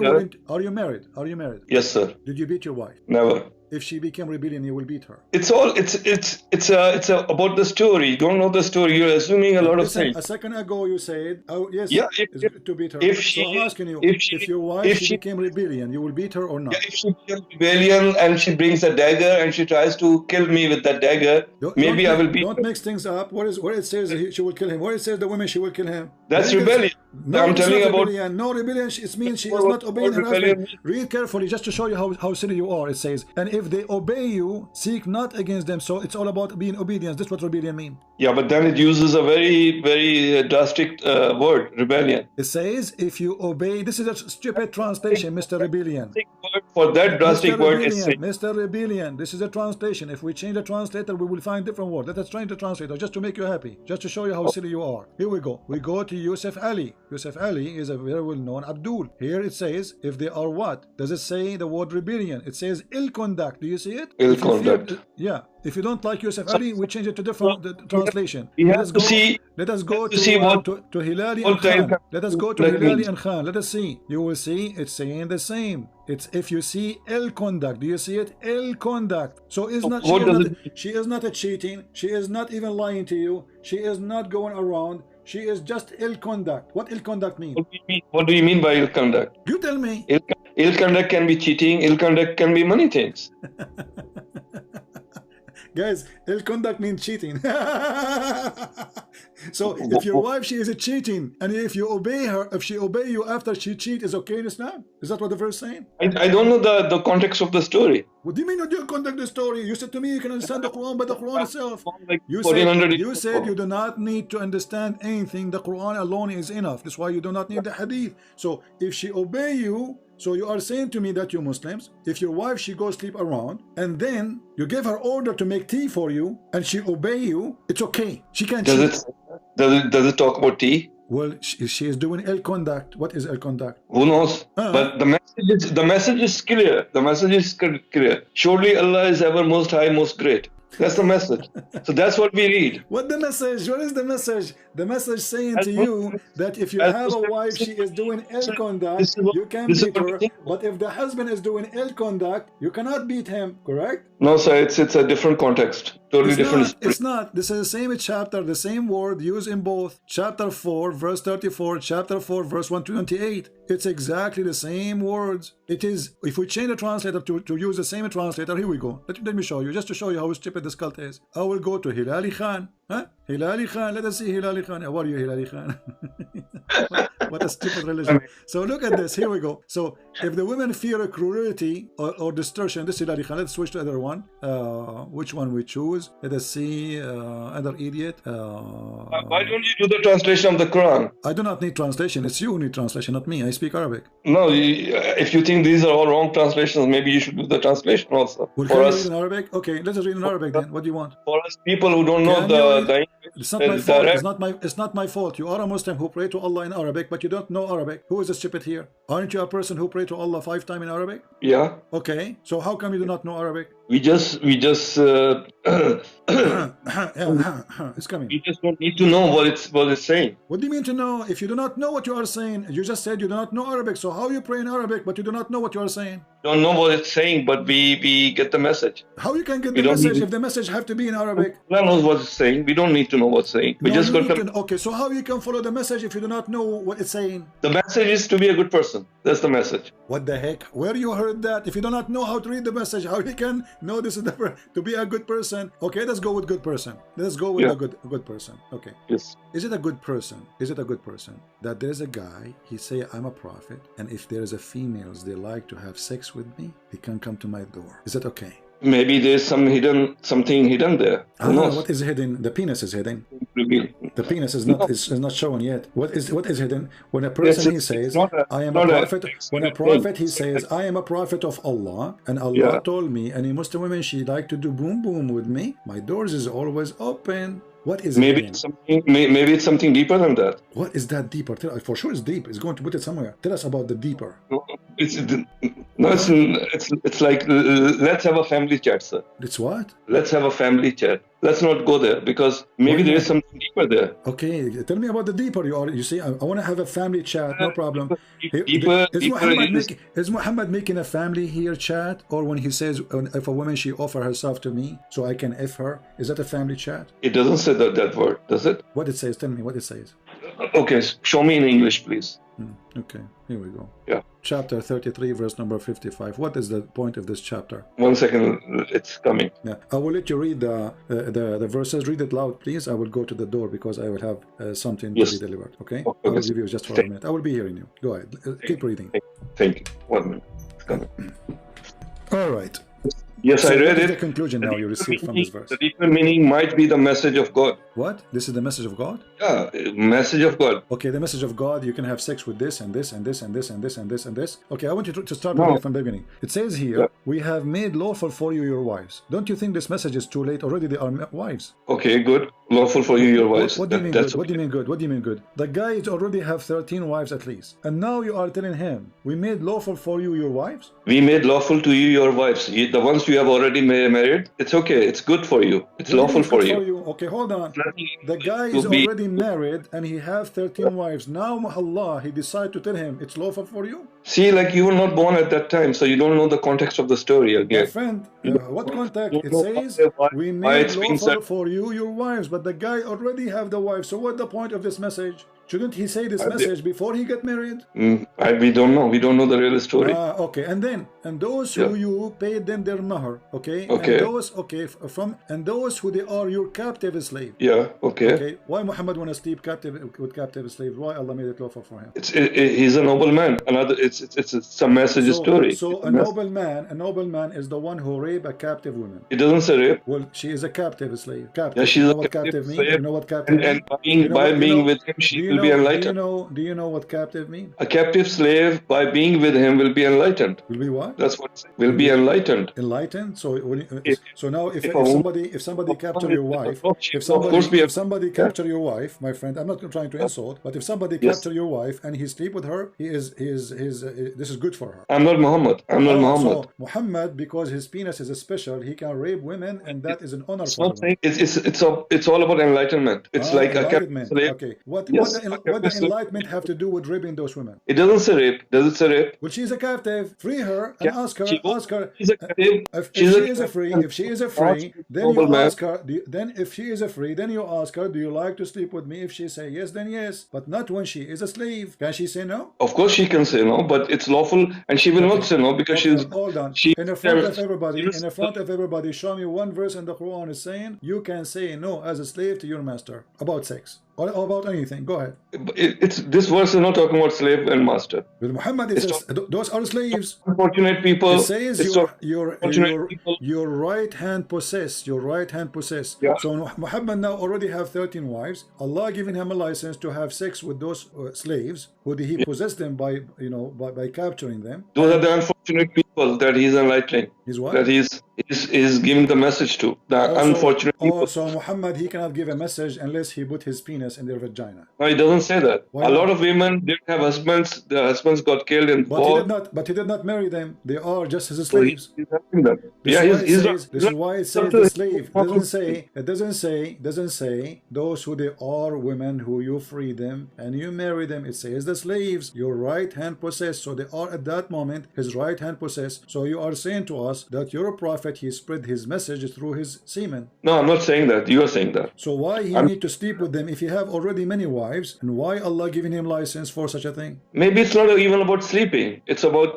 married? Are you married? Yes, sir. Did you beat your wife? Never. If she became rebellion, you will beat her. It's about the story. You don't know the story. You're assuming a lot of things. A second ago you said, yes, to beat her. So I'm asking you, if your wife became rebellion, you will beat her or not? Yeah, if she becomes rebellion and she brings a dagger and she tries to kill me with that dagger, maybe I will beat her. Don't mix things up. Where it says she will kill him? Where it says the woman she will kill him? That's rebellion. No, I'm telling about rebellion. No rebellion. It means she is not obeying her husband. Read carefully, just to show you how silly you are. It says, and if they obey you, seek not against them. So it's all about being obedience. This is what rebellion means. Yeah, but then it uses a very, very drastic word, rebellion. It says, if you obey. This is a stupid translation, Mr. Rebellion. For that drastic word, Mr. Rebellion. This is a translation. If we change the translator, we will find different word. Let us change the translator just to make you happy, just to show you how silly you are. Here we go. We go to Yusuf Ali. Yusuf Ali is a very well-known Abdul. Here it says, if they are what? Does it say the word rebellion? It says ill conduct. Do you see it? Ill conduct. Yeah. If you don't like Yusuf Ali, we change it to different translation. Let us go to Hilali and Khan. Let us go to Hilali and Khan. Let us see. You will see it's saying the same. It's if you see ill conduct. Do you see it? Ill conduct. So she is not a cheating. She is not even lying to you. She is not going around. She is just ill conduct. What ill conduct mean? What do you mean by ill conduct? You tell me. Ill conduct can be cheating. Ill conduct can be many things. Guys, ill conduct means cheating. So if your wife, she is a cheating, and if you obey her, if she obey you after she cheat, is okay in Islam? Is that what the verse is saying? I don't know the context of the story. What do you mean you don't context the story? You said to me you can understand the Quran by the Quran itself. You said you do not need to understand anything. The Quran alone is enough. That's why you do not need the hadith. So if she obey you, so you are saying to me that you Muslims, if your wife, she goes sleep around, and then you give her order to make tea for you, and she obey you, it's okay. She can cheat. Does it talk about tea? Well, she is doing ill conduct. What is ill conduct? Who knows? But the message is clear. The message is clear. Surely Allah is ever most high, most great. That's the message. So that's what we read. What the message? What is the message? The message saying to you that if you have a wife, she is doing ill conduct, you can beat her. But if the husband is doing ill conduct, you cannot beat him, correct? No, sir, it's a different context. Totally different. It's not. This is the same chapter, the same word used in both. Chapter 4, verse 34, chapter 4, verse 128. It's exactly the same words. It is, if we change the translator to use the same translator, here we go. Let me show you, just to show you how stupid this cult is. I will go to Hilali Khan. Huh? Hilali Khan, let us see Hilali Khan. How are you, Hilali Khan? What a stupid religion. So look at this, here we go. So if the women fear cruelty or distortion, this is Hilali Khan. Let's switch to the other one. Which one we choose? Let us see, other idiot. Why don't you do the translation of the Quran? I do not need translation. It's you who need translation, not me. I speak Arabic. No, if you think these are all wrong translations, maybe you should do the translation also. Well, can you read in Arabic? Okay, let us read in Arabic then. What do you want? For us people who don't know the it's not my fault. It's not my fault. You are a Muslim who pray to Allah in Arabic, but you don't know Arabic. Who is the stupid here? Aren't you a person who pray to Allah 5 times in Arabic? Yeah. Okay. So how come you do not know Arabic? We just it's coming. We just don't need to know what it's saying. What do you mean to know? If you do not know what you are saying, you just said you do not know Arabic. So how you pray in Arabic, but you do not know what you are saying? Don't know what it's saying, but we get the message. How you can get the message if the message have to be in Arabic? Allah knows what it's saying. We don't need to know what's saying. We just got to. Okay, so how you can follow the message if you do not know what it's saying? The message is to be a good person. That's the message. What the heck? Where you heard that? If you do not know how to read the message, how you can No, this is the to be a good person. Okay, let's go with good person. Let's go with a good person. Okay. Yes. Is it a good person? Is it a good person that there's a guy, he say I'm a prophet, and if there is a females they like to have sex with me, he can come to my door. Is that okay? Maybe there's something hidden there. Who knows? What is hidden? The penis is hidden. Reveal. The penis is not shown yet. What is hidden? When a person he says, I am a prophet. When a prophet he says, I am a prophet of Allah, and Allah told me, any Muslim women she like to do boom boom with me. My doors is always open. What is maybe hidden? Maybe it's something deeper than that. What is that deeper? For sure it's deep. It's going to put it somewhere. Tell us about the deeper. It's like, let's have a family chat, sir. It's what? Let's have a family chat. Let's not go there, because maybe there is something deeper there. Okay, tell me about the deeper. You see, I want to have a family chat. No problem. Is Muhammad making a family here chat, or when he says if a woman she offer herself to me so I can F her? Is that a family chat? It doesn't say that word, does it? What it says? Tell me what it says. Okay, show me in English, please. Okay, here we go. Yeah. Chapter 33, verse number 55. What is the point of this chapter? 1 second, it's coming. Yeah, I will let you read the verses. Read it loud, please. I will go to the door because I will have something to be delivered. Okay? I will give you just for a minute. I will be hearing you. Go ahead. Keep reading. Thank you. 1 minute. It's coming. All right. Yes, So I read what is it. the conclusion now you received from this verse? The deeper meaning might be the message of God. What? This is the message of God? Yeah, message of God. Okay, the message of God, you can have sex with this and this and this and this and this and this and this. Okay, I want you to start with it from the beginning. It says here, we have made lawful for you your wives. Don't you think this message is too late? Already they are wives. Okay, good. Lawful for you your wives. What do you mean good? What do you mean good? What do you mean good? The guy is already have 13 wives at least. And now you are telling him, we made lawful for you your wives? We made lawful to you your wives. The ones you have already married, it's okay. It's good for you. It's lawful for you. Okay, hold on. The guy is already married and he have 13 wives. Now Allah, he decided to tell him, it's lawful for you? See, like you were not born at that time, so you don't know the context of the story again. My friend, what context? It says, we made lawful for you your wives, but the guy already have the wives. So what's the point of this message? Shouldn't he say this message before he get married? We don't know. We don't know the real story. Okay, and those who you paid them their mahar, okay? Okay. And those who they are your captive slave. Yeah, okay. Okay. Why Muhammad wanna sleep with captive slaves? Why Allah made it lawful for him? He's a noble man. It's a message story. So a noble man is the one who rape a captive woman. It doesn't say rape. Well, she is a captive slave. Captive. Yeah, she's you know a what captive mean? slave. You know what captive mean? And by being with him, she will be enlightened. Do you know what captive mean? A captive slave, by being with him, will be enlightened. Will be what? That's what it says. Will be enlightened. Enlightened. So now if somebody capture your wife, if somebody capture your wife, my friend, I'm not trying to insult, but if somebody capture your wife and he sleep with her, this is good for her. I'm not Muhammad. So Muhammad, because his penis is special, he can rape women, and that is an honor for him. It's all about enlightenment. It's like a captive slave. Okay. What the enlightenment have to do with raping those women? It doesn't say rape. Does it say rape? Well, she's a captive. Free her and ask her. She's a captive. If she is a free, then you ask her. Then if she is a free, then you ask her, do you like to sleep with me? If she say yes, then yes. But not when she is a slave. Can she say no? Of course she can say no, but it's lawful, and she will not say no because she's. Hold on. In the front of everybody, show me one verse in the Quran is saying you can say no as a slave to your master about sex. Or about anything. Go ahead. This verse is not talking about slave and master. Well, Muhammad is those are slaves. Unfortunate people. It says your right hand possess. Your right hand possess. Yeah. So Muhammad now already have 13 wives. Allah giving him a license to have sex with those slaves who he possessed them by capturing them. Those are the unfortunate people that he's enlightening. He's what? That he's giving the message to the unfortunate people. So Muhammad, he cannot give a message unless he put his penis in their vagina. No, he doesn't say that. Why a not? lot of women didn't have husbands. Their husbands got killed in war. But he did not marry them. They are just his slaves. He's helping them. This is why it says the slave. It doesn't say those who they are women who you free them and you marry them. It says the slaves, your right hand possess. So they are at that moment his right right hand possessed. So you are saying to us that your prophet, he spread his message through his semen. No, I'm not saying that. You are saying that. So why he need to sleep with them if he have already many wives, and why Allah giving him license for such a thing? Maybe it's not even about sleeping. It's about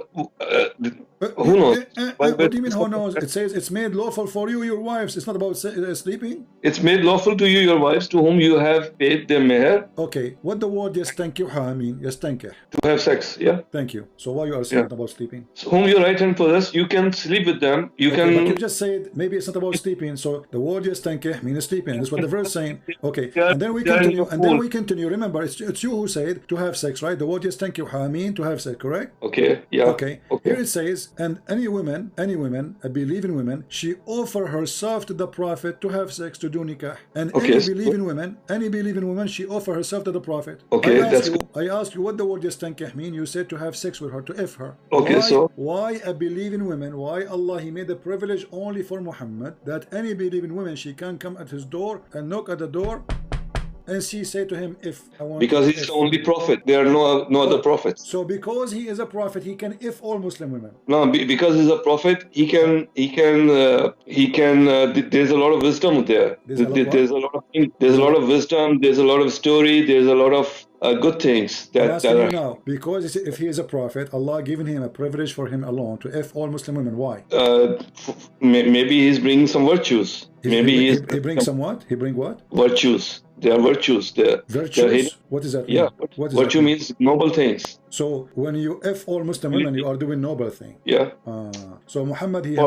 who knows? What do you mean who knows? It says it's made lawful for you, your wives. It's not about sleeping. It's made lawful to you, your wives, to whom you have paid their meher. Okay, what the word yastankiha mean? Yastankih. To have sex, yeah. Thank you. So why you are saying about sleeping? So whom you right hand possess, you can sleep with them. You can. But you just said maybe it's not about sleeping. So the word yastankih means sleeping. That's what the verse saying. Okay, and then we continue. And then we continue. Remember, it's you who said to have sex, right? The word yastankiha mean to have sex, correct? Okay. Yeah. Okay. Here it says, and any woman, a believing woman, she offer herself to the prophet to have sex, to do nikah. And any believing woman, she offer herself to the prophet. Okay, I asked you what the word yastankih mean. You said to have sex with her, to F her. Okay, why a believing woman? Why Allah He made the privilege only for Muhammad that any believing woman, she can come at his door and knock at the door, and she say to him, if I want. Because he's the only prophet. There are no other prophets. So because he is a prophet, he can if all Muslim women. No, because he's a prophet, he can. There's a lot of wisdom there. There's a lot of things. There's a lot of wisdom. There's a lot of story. There's a lot of good things that are now, because if he is a prophet, Allah given him a privilege for him alone to if all Muslim women. Why? Maybe he's bringing some virtues. He brings some what? He bring what? Virtues. There are virtues. Virtues? What does that mean? Yeah. Virtue means noble things. So when you if all Muslim women, you are doing noble thing. Yeah. So Muhammad he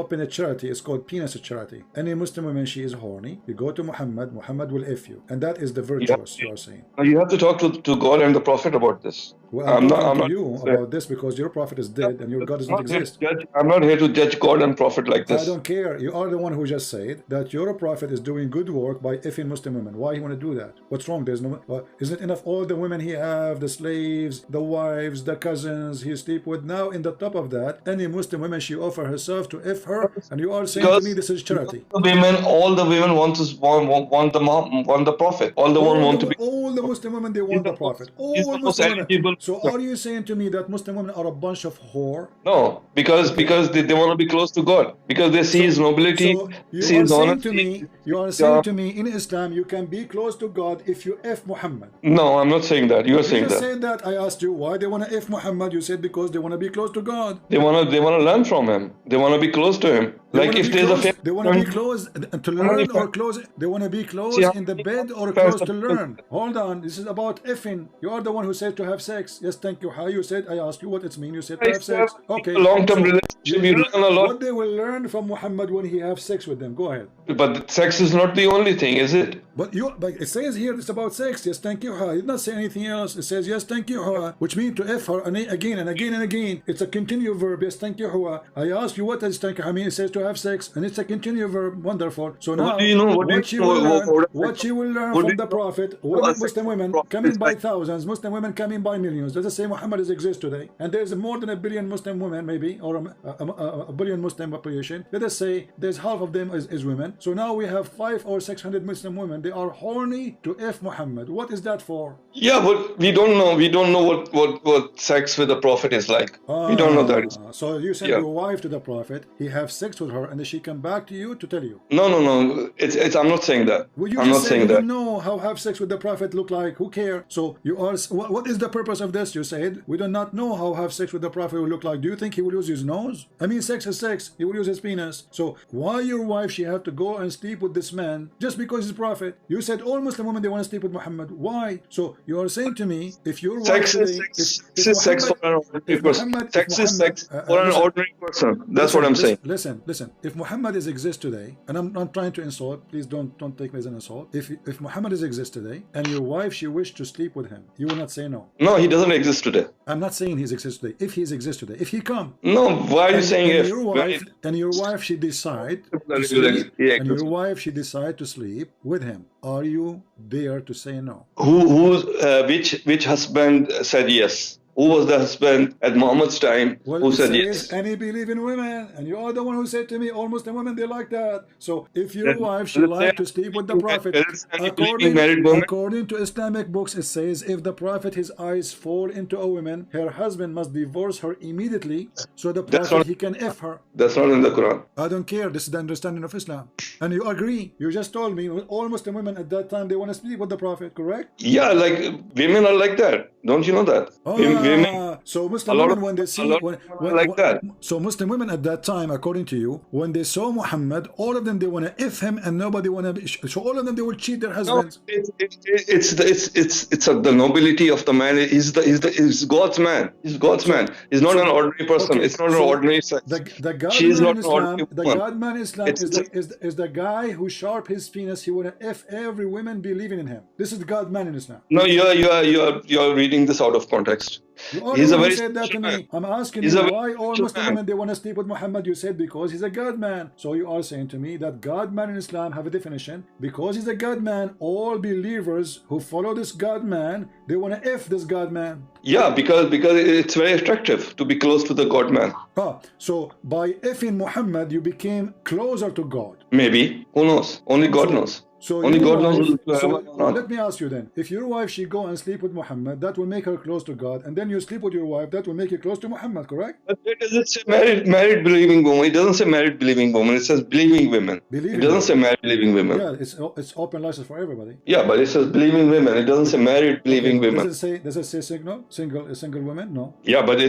opened a charity. It's called penis charity. Any Muslim woman, she is horny, you go to Muhammad. Muhammad will if you, and that is the virtuous. You are saying. You have to talk to God and the Prophet about this. Well, I'm not you about this because your prophet is dead and your God doesn't exist. I'm not here to judge God and prophet like this. I don't care. You are the one who just said that your prophet is doing good work by effing Muslim women. Why you want to do that? What's wrong? There's no. Isn't it enough? All the women he have, the slaves, the wives, the cousins he sleep with. Now in the top of that, any Muslim woman, she offer herself to if her, and you are saying to me this is charity. All the women want the prophet. All the Muslim women, they want the prophet. All Muslim women. So are you saying to me that Muslim women are a bunch of whore? No, because they want to be close to God, because they see His nobility, see His honesty. You are saying to me in Islam you can be close to God if you F Muhammad. No, I'm not saying that. You are saying that. You said that. I asked you why they want to F Muhammad. You said because they want to be close to God. They want to learn from him. They want to be close to him. Like if there's a they want to be close to learn or close. They want to be close in the bed or close to learn. Hold on. This is about effing. You are the one who said to have sex. Yes, thank you. How you said? I asked you what it means. You said to have sex. Okay. Long-term relationship. You learn a lot. What they will learn from Muhammad when he have sex with them. Go ahead. But sex is not the only thing, is it? But it says here it's about sex. Yes, thank you. It did not say anything else. It says yes, thank you, which means to F her again and again and again. It's a continuous verb. Yes, thank you. I asked you what does thank you mean. It says to have sex, and it's a continuous verb. Wonderful. So now, what she will learn from the Prophet, Muslim women coming by thousands, Muslim women coming by millions. Does it say Muhammad exists today? And there's more than 1 billion Muslim women, maybe, or a billion Muslim population. Let us say there's half of them is women. So now we have 500 or 600 Muslim women. They are horny to F Muhammad. What is that for? Yeah, but we don't know. We don't know what sex with the Prophet is like. We don't know that. So you send your wife to the Prophet. He have sex with her, and then she come back to you to tell you. No. It's. I'm not saying that. Well, I'm not saying that. You know how have sex with the Prophet look like. Who cares? So you are. What is the purpose of this? You said we do not know how have sex with the Prophet will look like. Do you think he will use his nose? I mean, sex is sex. He will use his penis. So why your wife she have to go and sleep with this man just because he's a prophet? You said all Muslim women they want to sleep with Muhammad. Why? So you are saying to me if your wife sex is sex for an ordinary person. Sex is sex for an ordinary person. That's what I'm saying. Listen. If Muhammad is exist today, and I'm not trying to insult, please don't take me as an insult. If Muhammad is exist today and your wife she wished to sleep with him, you will not say no. No, he doesn't exist today. I'm not saying he's exist today. If he's exist today, if he come. No, why are you saying if? Your wife she decide to sleep, and your wife she decide to sleep with him. Are you there to say no? Which husband said yes? Who was the husband at Muhammad's time who said yes? And he believe in women, and you are the one who said to me, all Muslim women, they like that. So if your wife, she like to sleep with the Prophet, according to Islamic books, it says, if the Prophet, his eyes fall into a woman, her husband must divorce her immediately, so the Prophet, he can F her. That's not in the Quran. I don't care. This is the understanding of Islam. And you agree. You just told me all Muslim women at that time, they want to sleep with the Prophet, correct? Yeah, like women are like that. Don't you know that? Women, so Muslim women, when they see that. So Muslim women at that time, according to you, when they saw Muhammad, all of them, they want to F him, and nobody want to. So all of them, they will cheat their husbands. No, it's the nobility of the man. He's God's man. He's God's man. He's not an ordinary person. Okay, it's not an ordinary sex. The God man in Islam is the guy who sharp his penis. He want to F every woman believing in him. This is the God man in Islam. No, you're reading this out of context. He's a very said that to me. I'm asking you why all Muslim women, they want to sleep with Muhammad. You said because he's a God man. So you are saying to me that God man in Islam have a definition. Because he's a God man, all believers who follow this God man, they want to F this God man. Yeah, because it's very attractive to be close to the God man. So by Fing Muhammad, you became closer to God. Maybe. Who knows? Only God knows. So only God knows. Let me ask you then, if your wife, she go and sleep with Muhammad, that will make her close to God, and then you sleep with your wife, that will make you close to Muhammad, correct? But it doesn't say married believing woman. It doesn't say married believing woman. It says believing women. It doesn't say married believing women. Yeah, it's open license for everybody. Yeah, but it says believing women. It doesn't say married believing women. Does it say single women? No. Yeah, but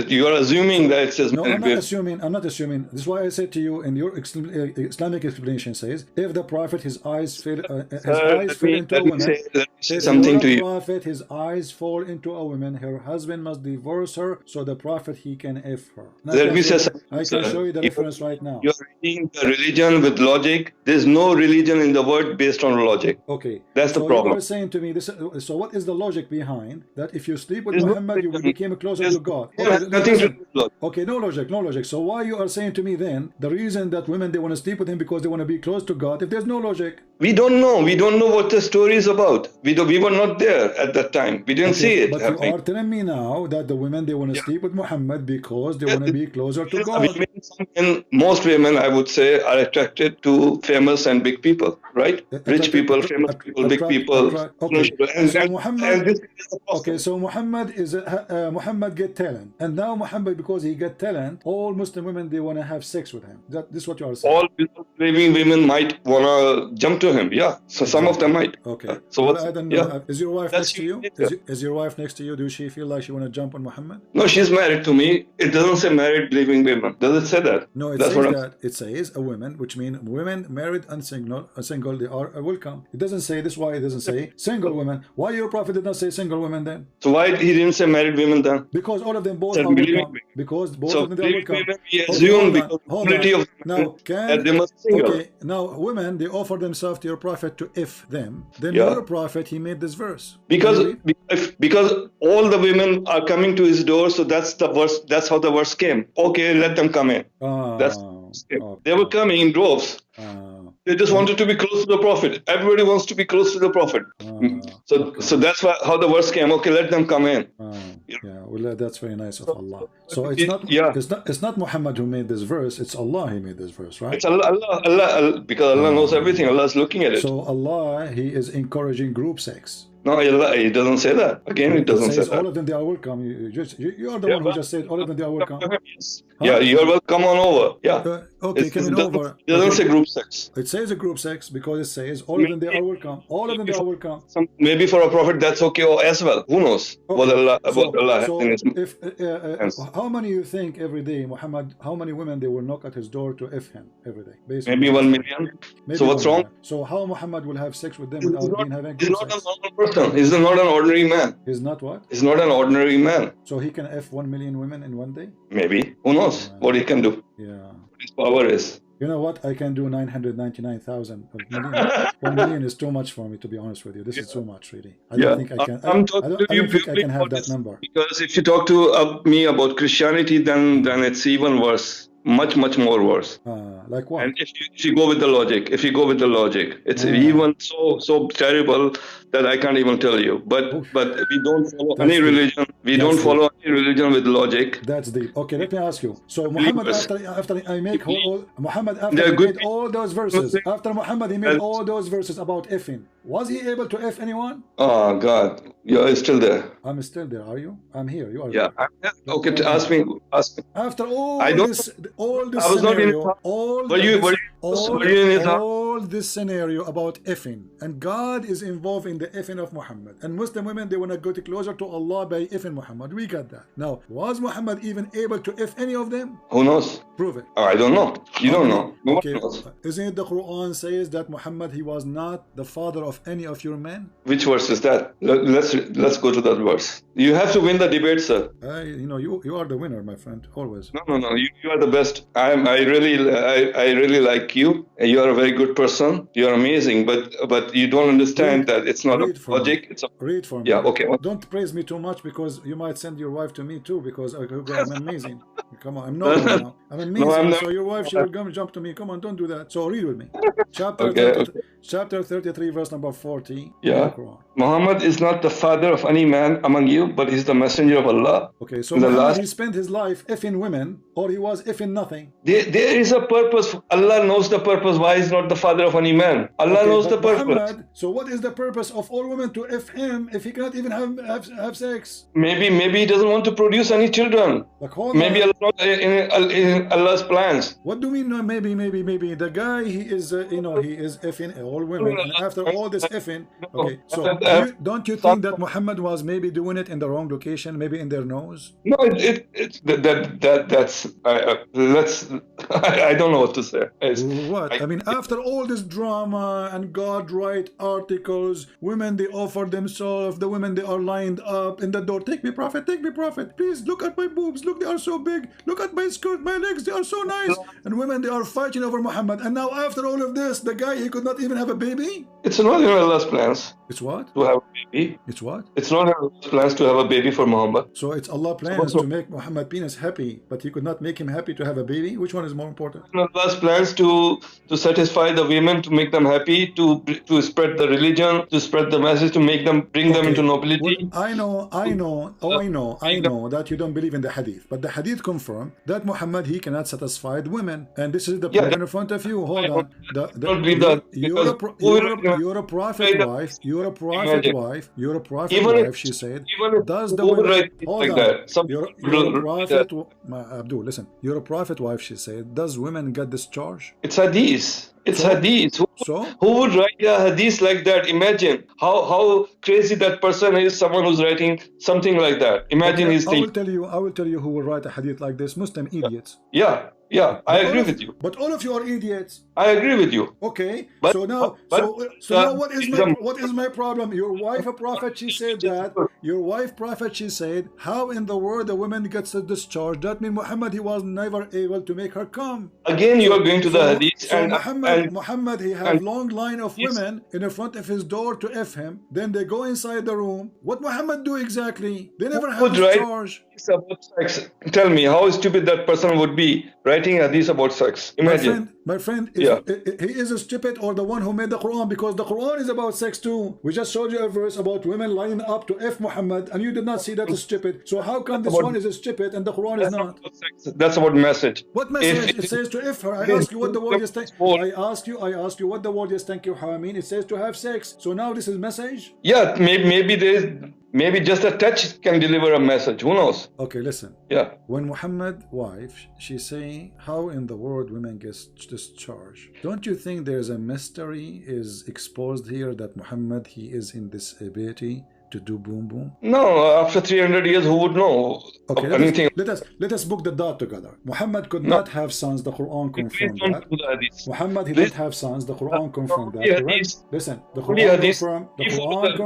you are assuming that it says. No, I'm not assuming. This is why I said to you in your Islamic explanation says, if the Prophet, his eyes fell into a woman. Prophet, his eyes fall into a woman, her husband must divorce her, so the Prophet, he can F her. I can show you the reference right now. You're reading the religion with logic. There's no religion in the world based on logic. Okay. That's the problem. You are saying to me, so what is the logic behind that if you sleep with Muhammad, you became closer to God? Nothing to do with logic. Okay, no logic. So why you are saying to me then, the reason that women, they want to sleep with him because they want to be close to God, if there's no logic? We don't know. We don't know what the story is about. We were not there at that time. We didn't see it. But you are telling me now that the women, they want to sleep with Muhammad because they want to be closer to God. Most women, I would say, are attracted to famous and big people, right? Rich people, famous people, big people. Okay, so Muhammad is Muhammad get talent, and now Muhammad, because he get talent, all Muslim women, they want to have sex with him. This is what you are saying. All believing women might want to jump to him. Yeah, so some of them might. Okay. So I don't know. Is your wife next to you? Is your wife next to you? Does she feel like she want to jump on Muhammad? No, she's married to me. It doesn't say married believing women. Does it say that? No, it says that. It says a woman, which means women married and single, they are welcome. It doesn't say this. Why it doesn't say single women? Why your prophet did not say single women then? So why he didn't say married women then? Because all of them both are welcome. Because both of them are welcome. We assume because majority of them they must single. Okay, now women, they offer themselves to your prophet to if them. Then your prophet, he made this verse. Because all the women are coming to his door, so that's the verse. That's how the verse came. Okay, let them come in. They were coming in droves. They just wanted to be close to the prophet. Everybody wants to be close to the prophet. So that's how the verse came. Okay, let them come in. Well, that's very nice of Allah. So it's not Muhammad who made this verse. It's Allah who made this verse, right? It's Allah, because Allah knows everything. Allah is looking at it. So Allah, he is encouraging group sex. No, it doesn't say that. Again, it doesn't say that. All of them, they are welcome. You are the one who just said all of them, they are welcome. Yes. Yeah, you are welcome on over. Yeah. Okay, coming over. It doesn't say group sex. It says a group sex because it says all of them, they are welcome. All of them, they are welcome. Maybe for a prophet, that's okay as well. Who knows what Allah has in his hands. How many you think every day, Muhammad, how many women they will knock at his door to F him every day? Maybe 1 million. So what's wrong? So how Muhammad will have sex with them without having He's not a normal person. He's not an ordinary man. He's not what? He's not an ordinary man. So he can F 1 million women in one day? Maybe. Who knows what he can do? Yeah. His power is. You know what? I can do 999,000. 1 million is too much for me, to be honest with you. This is too much, really. I don't think I can. I don't think I can have that number. Because if you talk to me about Christianity, then it's even worse. Much more worse. like what? And if you go with the logic, it's even so terrible that I can't even tell you. But we don't follow any religion. We don't follow any religion with logic. That's deep. Okay, let me ask you. So Muhammad, after I make Muhammad, after he made all those verses, after Muhammad he made all those verses about effing, was he able to eff anyone? Oh God, you're still there. I'm still there. Are you? I'm here. You are. Yeah. Okay. Ask me. After all this scenario about effing, and God is involved in the effing of Muhammad, and Muslim women, they want to go closer to Allah by effing Muhammad. We got that. Now, was Muhammad even able to eff any of them? Who knows? Prove it. I don't know. You don't know. No okay. one knows. Isn't it the Quran says that Muhammad, he was not the father of any of your men? Which verse is that? Let's go to that verse. You have to win the debate, sir. You are the winner, my friend, always. No. You are the best. I really like you. You are a very good person. You are amazing. But you don't understand that it's not a logic. Read for me. Yeah. Okay. Don't praise me too much, because you might send your wife to me too, because I'm amazing. Come on, I'm not now. I'm amazing. So your wife, she will come jump to me. Come on, don't do that. So read with me. Chapter 33, verse number 40. Yeah. Muhammad is not the father of any man among you, but he's the messenger of Allah. Okay, so Muhammad, he spent his life effing women, or he was effing nothing? There is a purpose. Allah knows the purpose why he's not the father of any man. Allah knows the purpose. Muhammad, so what is the purpose of all women to eff him if he cannot even have sex? Maybe he doesn't want to produce any children. Maybe Allah not in Allah's plans. What do we know? Maybe. The guy, he is effing all women, and after all this effing, okay, so don't you think that Muhammad was maybe doing it in the wrong location, maybe in their nose? No, that's I don't know what to say. What? I mean, after all this drama and God write articles, women, they offer themselves, the women, they are lined up in the door. Take me, prophet, please look at my boobs, look, they are so big, look at my skirt, my legs, they are so nice. And women, they are fighting over Muhammad. And now after all of this, the guy, he could not even have a baby? It's not in Allah's plans. It's what? To have a baby. It's what? It's not in Allah's plans to have a baby for Muhammad. So it's Allah's plans to make Muhammad penis happy, but he could not make him happy to have a baby? Which one is more important? Allah's plans to satisfy the women, to make them happy, to spread the religion, to spread the message, to make them, bring them into nobility. Well, I know that you don't believe in the hadith, but the hadith confirm that Muhammad, he cannot satisfy women, and this is the point in front of you. Hold on. You're a prophet wife. You're a prophet wife. She said. Does the women? Hold on. You're a prophet. Abdul, listen. You're a prophet wife. She said. Does women get discharge? It's hadith. It's hadith. Who would write a hadith like that? Imagine how crazy that person is. Someone who's writing something like that. Imagine his thing. I will tell you who will write a hadith like this. Muslim idiots. Yeah, I agree with you. But all of you are idiots. I agree with you. Okay. So now what is my problem? Your wife a prophet, she said that. Your wife prophet, she said, how in the world a woman gets a discharge? That means Muhammad, he was never able to make her come. Again, you are going to the hadith. So Muhammad, he had long line of women in the front of his door to F him. Then they go inside the room. What Muhammad do exactly? They never have discharge. About sex. Tell me how stupid that person would be writing hadith about sex. Imagine. My friend, he is a stupid, or the one who made the Quran, because the Quran is about sex too. We just showed you a verse about women lining up to F Muhammad, and you did not see that as stupid. So how come this one is a stupid and the Quran is not? That's about message. What message? It says to F her. I ask you what the word is. I ask you what the word is. Thank you, Hameen. It says to have sex. So now this is message. Yeah, maybe there is. Maybe just a touch can deliver a message. Who knows? Okay, listen. Yeah. When Muhammad's wife, she's saying, how in the world women get discharged? Don't you think there's a mystery is exposed here that Muhammad, he is in this ability to do boom boom? No, after 300 years, who would know anything? Let us book the dot together. Muhammad could not have sons. The Quran confirmed that. Muhammad, he didn't have sons. The Quran confirmed that. Right? Listen, the Quran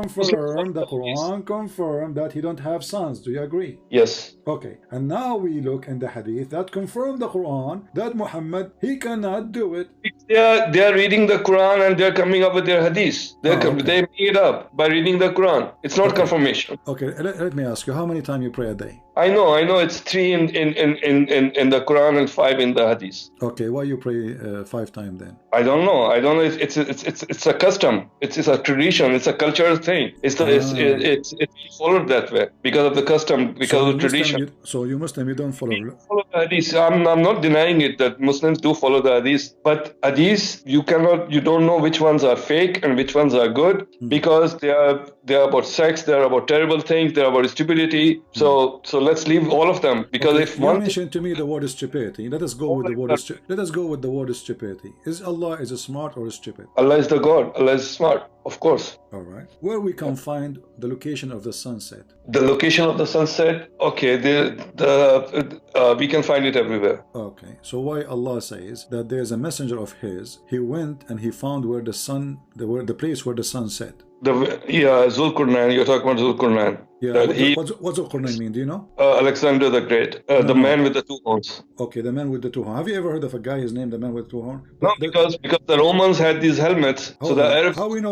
confirmed that he don't have sons. Do you agree? Yes. Okay. And now we look in the hadith that confirm the Quran that Muhammad, he cannot do it. They are reading the Quran and they're coming up with their hadith. They made it up by reading the Quran. It's not confirmation. Okay, let me ask you, how many times you pray a day? I know. It's 3 in the Quran and 5 in the hadith. Okay, why you pray 5 times then? I don't know. It's a custom. It's a tradition. It's a cultural thing. It's followed that way because of the custom, because of the tradition. So you Muslim, you don't follow the hadith. I'm not denying it that Muslims do follow the hadith, but hadith you don't know which ones are fake and which ones are good because they are about sex, they are about terrible things, they are about stupidity. So let's leave all of them because if you mentioned to me the word is stupidity, let us go with the word. Let us go with the word stupidity. Is Allah smart or stupid? Allah is the God. Allah is smart, of course. All right. Where we can find the location of the sunset? The location of the sunset? Okay, we can find it everywhere. Okay. So why Allah says that there's a messenger of His, he went and he found where the sun, the place where the sun set. Zulkarnain. You're talking about Zulkarnain. Yeah. What's Zulkarnain mean? Do you know? Alexander the Great, the man with the 2 horns. Okay, the man with the 2 horns. Have you ever heard of a guy? His name, the man with 2 horns? No, because the Romans had these helmets. So the Arabs. How we know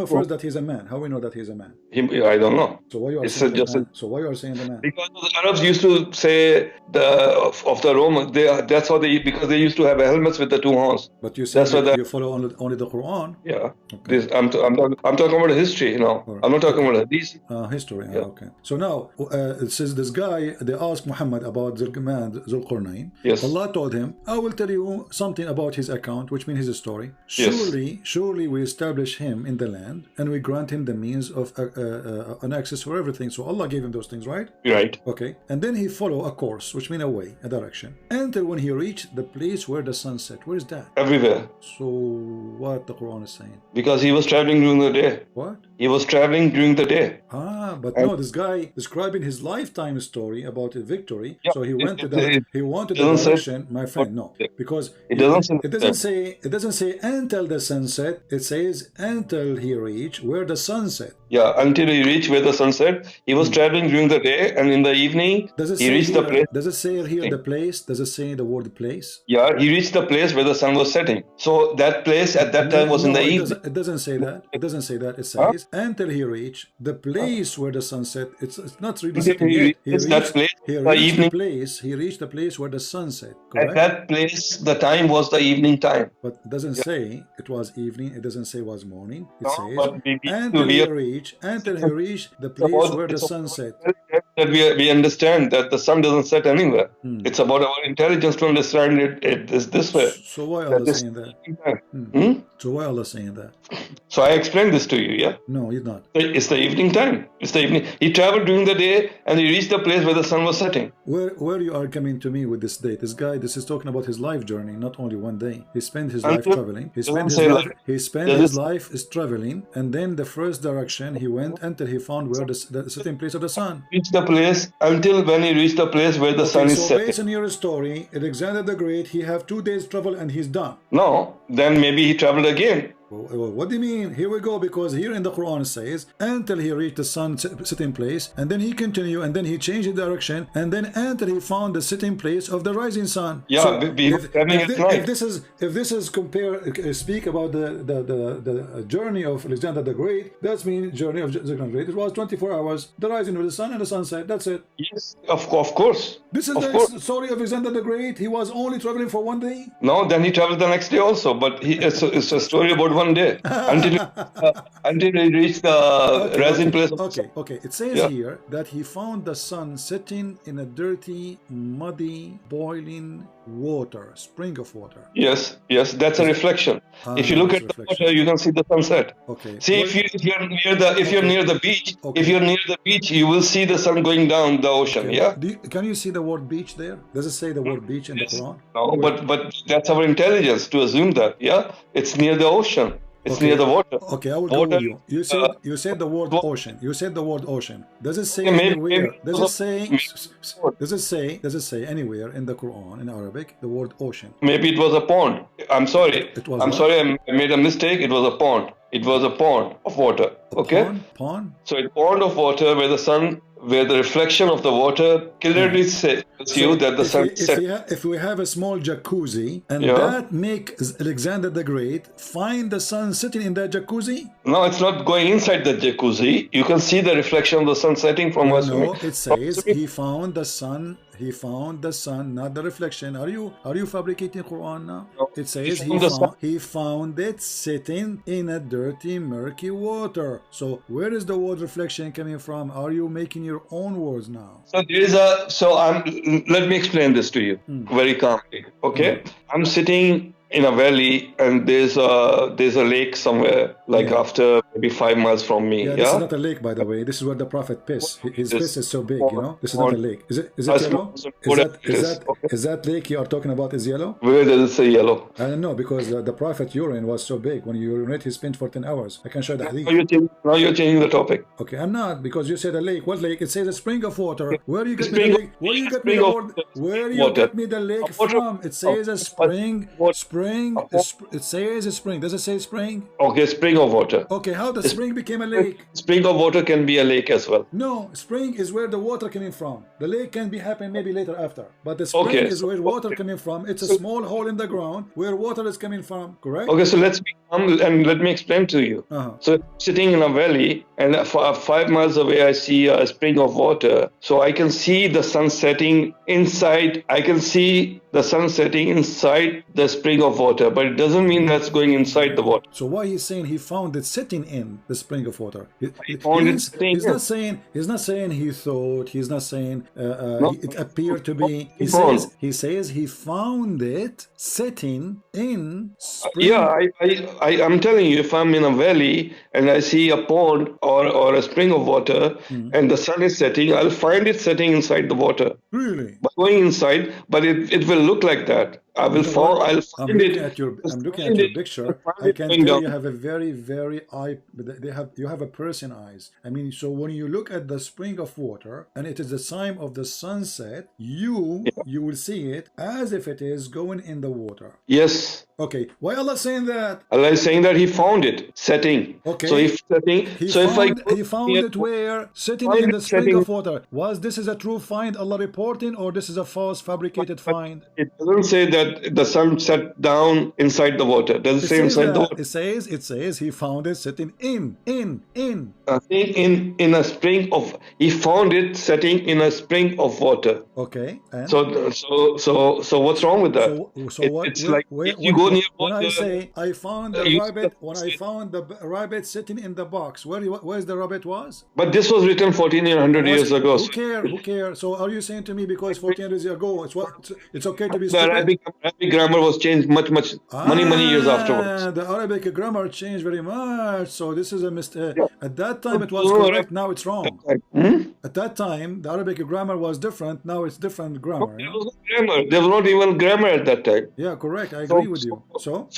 first that he's a man? How we know that he's a man? I don't know. So why you are saying the man? So why you are saying the man? Because the Arabs used to say of the Romans. That's how because they used to have helmets with the 2 horns. But you said you follow only the Quran. Yeah. Okay. I'm talking about history. Right. I'm not talking about hadith. History. Yeah. Okay. So now it says this guy. They asked Muhammad about Zulkarnain. Yes. Allah told him, "I will tell you something about his account, which means his story. Surely we establish him in the land, and we grant him the means of an access for everything." So Allah gave him those things, right? Right. Okay. And then he followed a course, which means a way, a direction, until when he reached the place where the sun set. Where is that? Everywhere. So what the Quran is saying? Because he was traveling during the day. What? He was traveling during the day. But no, this guy describing his lifetime story about a victory. Yeah, so he wanted the direction, my friend. No, because it doesn't say until the sunset. It says until he reached where the sun set. Yeah, until he reached where the sun set. He was traveling during the day, and in the evening he reached the place. Does it say here the place? Does it say the word place? Yeah, he reached the place where the sun was setting. So that place at that time was in the evening. It doesn't say that. It doesn't say that. It says until he reached the place where the sun set. It's not really setting yet. He reached the place where the sun set. Correct? At that place, the time was the evening time. But it doesn't say it was evening. It doesn't say it was morning. It says until he reached the place where the sun set. That we understand that the sun doesn't set anywhere. It's about our intelligence to understand it this way. So why are Allah saying that? So why are Allah saying that? So I explained this to you, yeah? No, you're not. It's the evening time. It's the evening. He traveled during the day and he reached the place where the sun was setting. Where you are coming to me with this date? This is talking about his life journey, not only one day. He spent his life traveling. He spent his life is traveling, and then the first direction he went until he found where the setting place of the sun. Reached the place until when he reached the place where the sun is setting. So based on your story, Alexander the Great, he have 2 days travel and he's done. No, then maybe he traveled again. What do you mean? Here we go, because here in the Quran it says until he reached the sun sitting place, and then he continued, and then he changed the direction, and then until he found the sitting place of the rising sun. Yeah, so if this is speak about the journey of Alexander the Great, that means journey of Alexander the Great. It was 24 hours, the rising of the sun and the sunset. That's it. Yes, of course. This is the story of Alexander the Great. He was only traveling for 1 day. No, then he traveled the next day also, but it's a story about 1 day until he reached the rising place. Okay. It says here that he found the sun sitting in a dirty, muddy, boiling water, spring of water. Yes, that's a reflection. If you look at the water, you can see the sunset. Okay. See, if you're near the beach, you will see the sun going down the ocean. Okay. Yeah. Can you see the word beach there? Does it say the word beach in the Quran? No, but that's our intelligence to assume that. Yeah, it's near the ocean. It's near the water. Okay, I will go with you. You said the word ocean. You said the word ocean. Does it say anywhere? Does it say anywhere in the Quran in Arabic the word ocean? Maybe it was a pond. I'm sorry. I made a mistake. It was a pond. It was a pond of water. Okay. Pond. So a pond of water where the sun where the reflection of the water clearly says you that the sun set. If we have a small jacuzzi and Yeah. that makes Alexander the Great find the sun sitting in that jacuzzi? No, it's not going inside the jacuzzi. You can see the reflection of the sun setting from us. No, it says he found the sun. He found the sun, not the reflection. Are you fabricating Quran now? No. It says he found it sitting in a dirty, murky water. So where is the word reflection coming from? Are you making your own words now? So there is let me explain this to you very calmly. Okay, I'm sitting in a valley and there's a lake somewhere, like after maybe 5 miles from me. Yeah, this is not a lake, by the way. This is where the Prophet pissed. His piss is so big, you know. This is not a lake. Is it yellow? Is that lake you are talking about is yellow? Where does it say yellow? I don't know, because the Prophet urine was so big. When you urinate, he spent for 10 hours. I can show the hadith. Now you're changing the topic. Okay, I'm not, because you said a lake. What lake? It says a spring of water. Where you get me the lake? Where you get me the word? Where you get me the lake from? It says a spring. It says a spring. Does it say spring? Okay, spring of water. Okay, how the spring became a lake? Spring of water can be a lake as well. No, spring is where the water coming from. The lake can be happen maybe later after. But the spring is where water coming from. It's a small hole in the ground where water is coming from, correct? Okay, so let's be calm and let me explain to you. So sitting in a valley and 5 miles away I see a spring of water. So I can see the sun setting inside. I can see the sun setting inside the spring of water, but it doesn't mean that's going inside the water. So why he's saying he found it sitting in the spring of water? He's not saying he thought. He's not saying it appeared to be. He says he found it sitting in spring. Yeah, I'm telling you, if I'm in a valley and I see a pond or a spring of water and the sun is setting, I'll find it setting inside the water. Really? But going inside, but it will look like that. I'll find it. I'm looking at your picture. I can tell you have a very you have a person eyes. I mean, so when you look at the spring of water and it is the time of the sunset, you will see it as if it is going in the water. Yes. Okay. Why Allah saying that? Allah is saying that He found it setting. Okay. So if setting, he found it where? Sitting in the spring of water. This is a true find Allah reporting, or this is a false fabricated find? It doesn't say that the sun set down inside the water. Does it say inside the water? It says he found it sitting in a spring of. He found it setting in a spring of water. Okay. And? So what's wrong with that? It's like if you go near water. When I say I found the rabbit, when I found the rabbit sitting in the box, where's the rabbit was? But this was written 1400 years ago. Who cares? So are you saying to me because 14 years ago it's okay to be the stupid? Arabic grammar was changed many years afterwards. The Arabic grammar changed very much. So this is a mistake. At that time it was correct. Now it's wrong. At that time the Arabic grammar was different. Now it's different grammar. There was no grammar. There was not even grammar at that time. Yeah, correct. I agree with you. So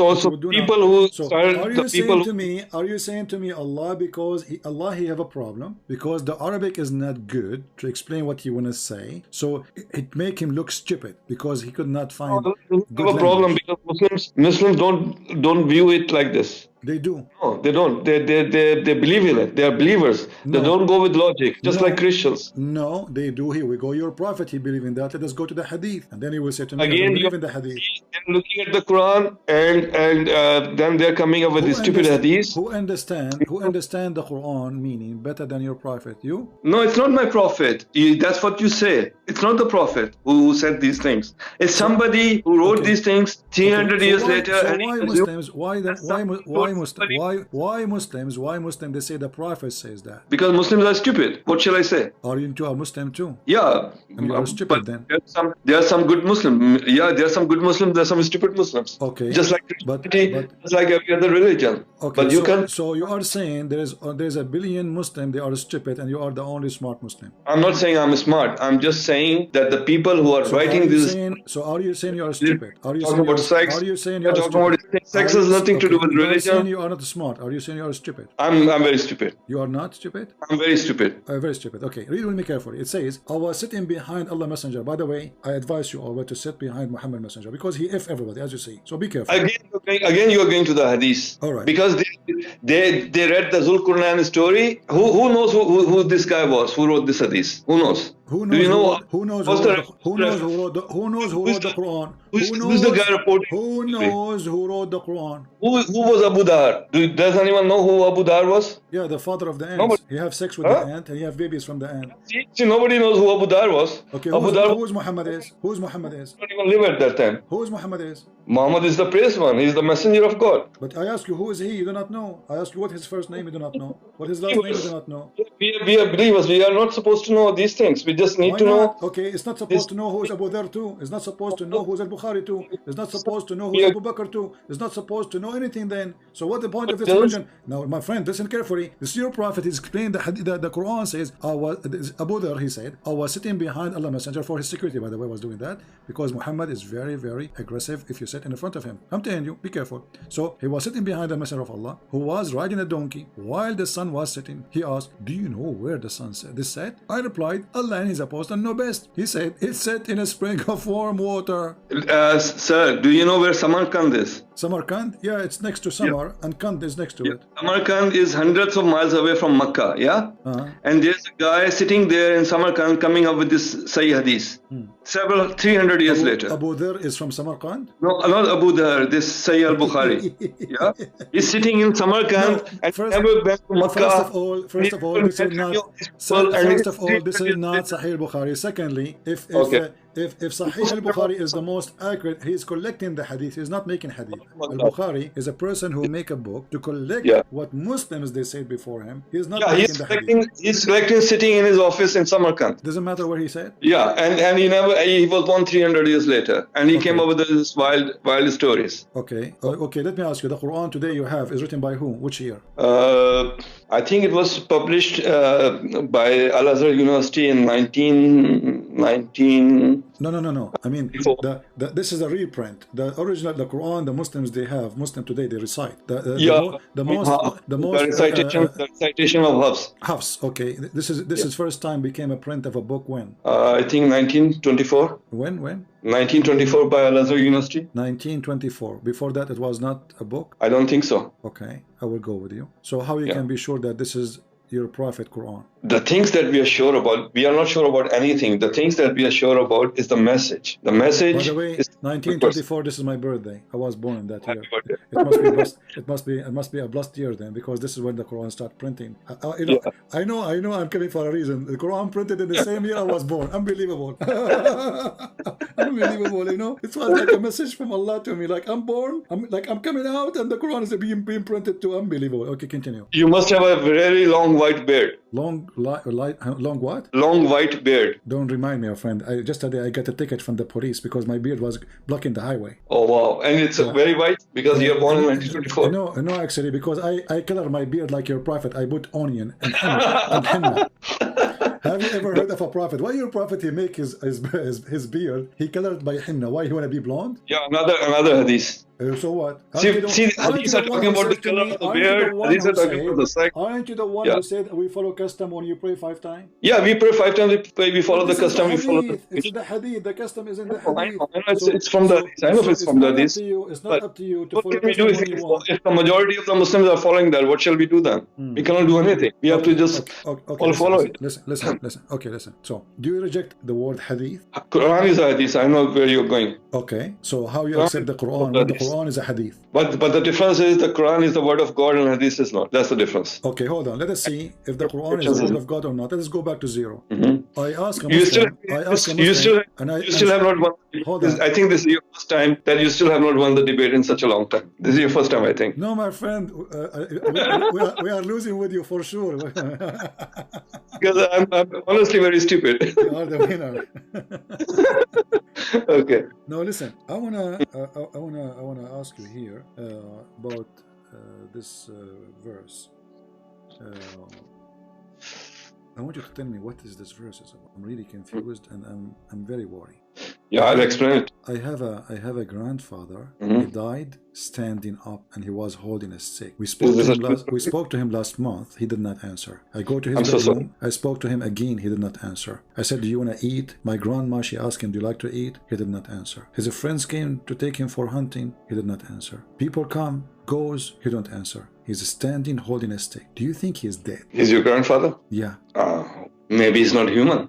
people who started. Are you saying to me Allah because he have a problem because the Arabic is not good to explain what he wanna say, so it make him look stupid because he could not find good have a problem because Muslims don't view it like this. They do. No, they don't. They believe in it. They are believers. No. They don't go with logic, just like Christians. No, they do. Here we go. Your prophet, he believe in that. Let us go to the hadith, and then he will say to me, again, I believe in the hadith. Looking at the Quran, and then they're coming up with these stupid hadiths. Who understand the Quran meaning better than your prophet? You? No, it's not my prophet. That's what you say. It's not the prophet who said these things. It's somebody who wrote these things 300 years later. So why Muslims? Why Muslims? They say the prophet says that. Because Muslims are stupid. What shall I say? Are you a Muslim too? Yeah. And you are stupid then. There are some good Muslims. Yeah, there are some good Muslims. There are some stupid Muslims. Okay. Just like Christianity, just like every other religion. Okay. But so you are saying there's a billion Muslims, they are stupid, and you are the only smart Muslim. I'm not saying I'm smart. I'm just saying that the people who are writing this. So are you saying you are stupid? Are you talking about sex? Are you saying you are talking about sex has nothing to do with religion. saying you are not smart? Are you saying you are stupid? I'm very stupid. You are not stupid? I'm very stupid. Very stupid. Okay, read with me carefully. It says, I was sitting behind Allah Messenger. By the way, I advise you always to sit behind Muhammad Messenger because he F everybody, as you see. So be careful. Again, you are going to the hadith. All right. Because they read the Zulkarnain story. Who knows who this guy was? Who wrote this hadith? Who knows? Who knows? Who knows who wrote the Quran? Who's the guy reporting? Who knows who wrote the Quran? Who was Abu Dhar? Does anyone know who Abu Dhar was? Yeah, the father of the ants. Nobody. He have sex with the ant and he have babies from the ant. See, nobody knows who Abu Dhar was. Okay, who's Muhammad is? Who's Muhammad is? He didn't even live at that time. Who's Muhammad is? Muhammad is the praised one. He's the messenger of God. But I ask you, who is he? You do not know. I ask you what his first name, you do not know. What his last name, you do not know. We are believers. We are not supposed to know these things. We just need to know. Okay, it's not supposed to know who's Abu Dhar too. It's not supposed to know who's Al-Bukhari too. It's not supposed to know who's Abu Bakr too. It's not supposed to know anything then. So what the point of this religion? Now, my friend, listen carefully. The Seer Prophet is explaining the Quran says, Abu Dhar, he said, I was sitting behind Allah Messenger for his security, by the way, was doing that because Muhammad is very, very aggressive if you sit in front of him. I'm telling you, be careful. So he was sitting behind the Messenger of Allah who was riding a donkey while the sun was setting. He asked, do you know where the sun set? This set? I replied, Allah and his apostle know best. He said, it's set in a spring of warm water. Sir, do you know where Samarkand is? Samarkand? Yeah, it's next to Samar and Kand is next to it. Samarkand is hundreds of miles away from Makkah, yeah? And there's a guy sitting there in Samarkand coming up with this Sahih Hadith. 300 years later. Abu Dhar is from Samarkand? No, not Abu Dhar, this Sahih al-Bukhari. Yeah? He's sitting in Samarkand and never been to Makkah. First of all, this is not Sahih al-Bukhari. Secondly, if Sahih al-Bukhari is the most accurate, he's collecting the hadith, he's not making hadith. Al-Bukhari is a person who make a book to collect what Muslims they said before him. He's not making the hadith. He's collecting sitting in his office in Samarkand. Doesn't matter where he said? Yeah, and he was born 300 years later, and he came up with this wild stories. Okay, let me ask you, the Quran today you have is written by whom? Which year? I think it was published by Al-Azhar University in 1919. No. I mean, this is a reprint. The original, the Quran, the Muslims they have, Muslim today they recite. The recitation of Hafs. Hafs. Okay, this is first time became a print of a book when? I think 1924. When? 1924 by Al-Azhar University. 1924. Before that, it was not a book. I don't think so. Okay, I will go with you. So how you can be sure that this is your prophet Quran? The things that we are sure about, we are not sure about anything. The things that we are sure about is the message. The message. By the way, 1924. This is my birthday. I was born in that year. It must be a blessed year then, because this is when the Quran started printing. I know. I'm coming for a reason. The Quran printed in the same year I was born. Unbelievable. Unbelievable. It was like a message from Allah to me. Like I'm born. I'm coming out, and the Quran is being printed too. Unbelievable. Okay, continue. You must have a very long white beard. Long what? Long white beard. Don't remind me, friend. Yesterday I got a ticket from the police because my beard was blocking the highway. Oh wow! And it's very white because you're born in 1924. No, actually, because I color my beard like your prophet. I put onion and henna. Have you ever heard of a prophet? Why your prophet he make his beard? He colored by henna. Why he wanna be blonde? Yeah, another hadith. So what? See, hadiths are talking about the color of the beard. Hadiths are talking about the sex. Aren't you the one who said we follow custom when you pray 5 times? Yeah, we pray 5 times. We follow the custom. We follow the. It's in the hadith. The custom is in the I hadith. know. It's from the hadith. I know it's from the hadith. It's not up to you to follow. What can we do if the majority of the Muslims are following that? What shall we do then? We cannot do anything. We have to just all follow it. Listen. Okay, listen. So, do you reject the word hadith? Quran is a hadith. I know where you're going. Okay, so how you accept the Quran when the Quran is a hadith? But the difference is the Quran is the word of God and hadith is not. That's the difference. Okay, hold on. Let us see if the Quran is the word of God or not. Let us go back to zero. I ask a You Muslim. still have not won. Hold on. I think this is your first time that you still have not won the debate in such a long time. This is your first time, I think. No, my friend, we are losing with you for sure. Because I'm honestly very stupid. You are the winner. Okay. No, listen. I wanna ask you here about this verse. I want you to tell me what is this verse about. I'm really confused and I'm very worried. Yeah, I'll explain it. I have a grandfather. He died standing up and he was holding a stick. We spoke to him last month. He did not answer. I go to his bedroom. I spoke to him again. He did not answer. I said, do you want to eat? My grandma, she asked him, do you like to eat? He did not answer. His friends came to take him for hunting. He did not answer. People come, goes, he don't answer. He's standing holding a stick. Do you think he's dead? He's your grandfather? Yeah. Maybe he's not human.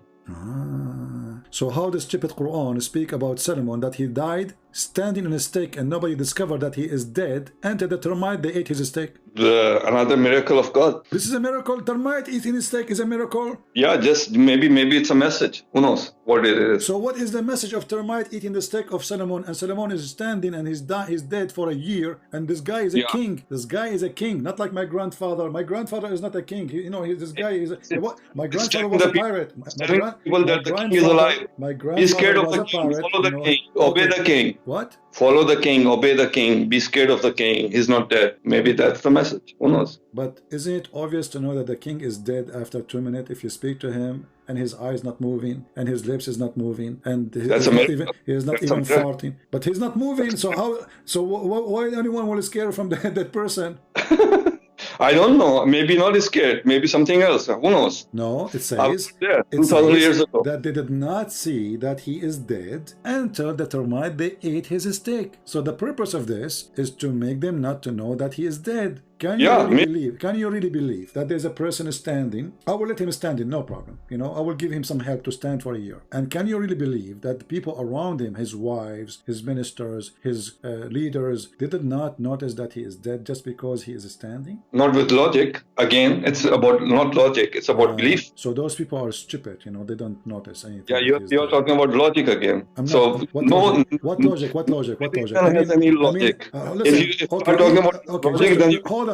So how does stupid Quran speak about Solomon that he died standing on a stick and nobody discovered that he is dead, until the termite, they ate his stick? Another miracle of God. This is a miracle. Termite eating his steak is a miracle. Yeah, just maybe it's a message. Who knows what it is? So what is the message of termite eating the steak of Solomon? And Solomon is standing and he's dead for a year. And this guy is a king. This guy is a king, not like my grandfather. My grandfather is not a king. This guy is what? My grandfather was a pirate. The king is alive. My grandfather Be scared of was the a king. pirate. Follow the king. Obey the king. What? Follow the king, obey the king, be scared of the king. He's not dead. Maybe that's the message. Who knows? But isn't it obvious to know that the king is dead after 2 minutes if you speak to him and his eyes not moving and his lips is not moving and he is not even farting? But he's not moving. So how? So why anyone will scare from that person? I don't know. Maybe not scared. Maybe something else. Who knows? No, it says, 2,000 years ago that they did not see that he is dead until the termite, they ate his steak. So the purpose of this is to make them not to know that he is dead. Can you really believe that there's a person standing? I will let him stand in, no problem. I will give him some help to stand for a year. And can you really believe that the people around him, his wives, his ministers, his leaders, they did not notice that he is dead just because he is standing? Not with logic. Again, it's about not logic. It's about belief. So those people are stupid. They don't notice anything. Yeah, you're talking about logic again. What logic? What logic? Has any logic. If you start talking about logic, then hold on.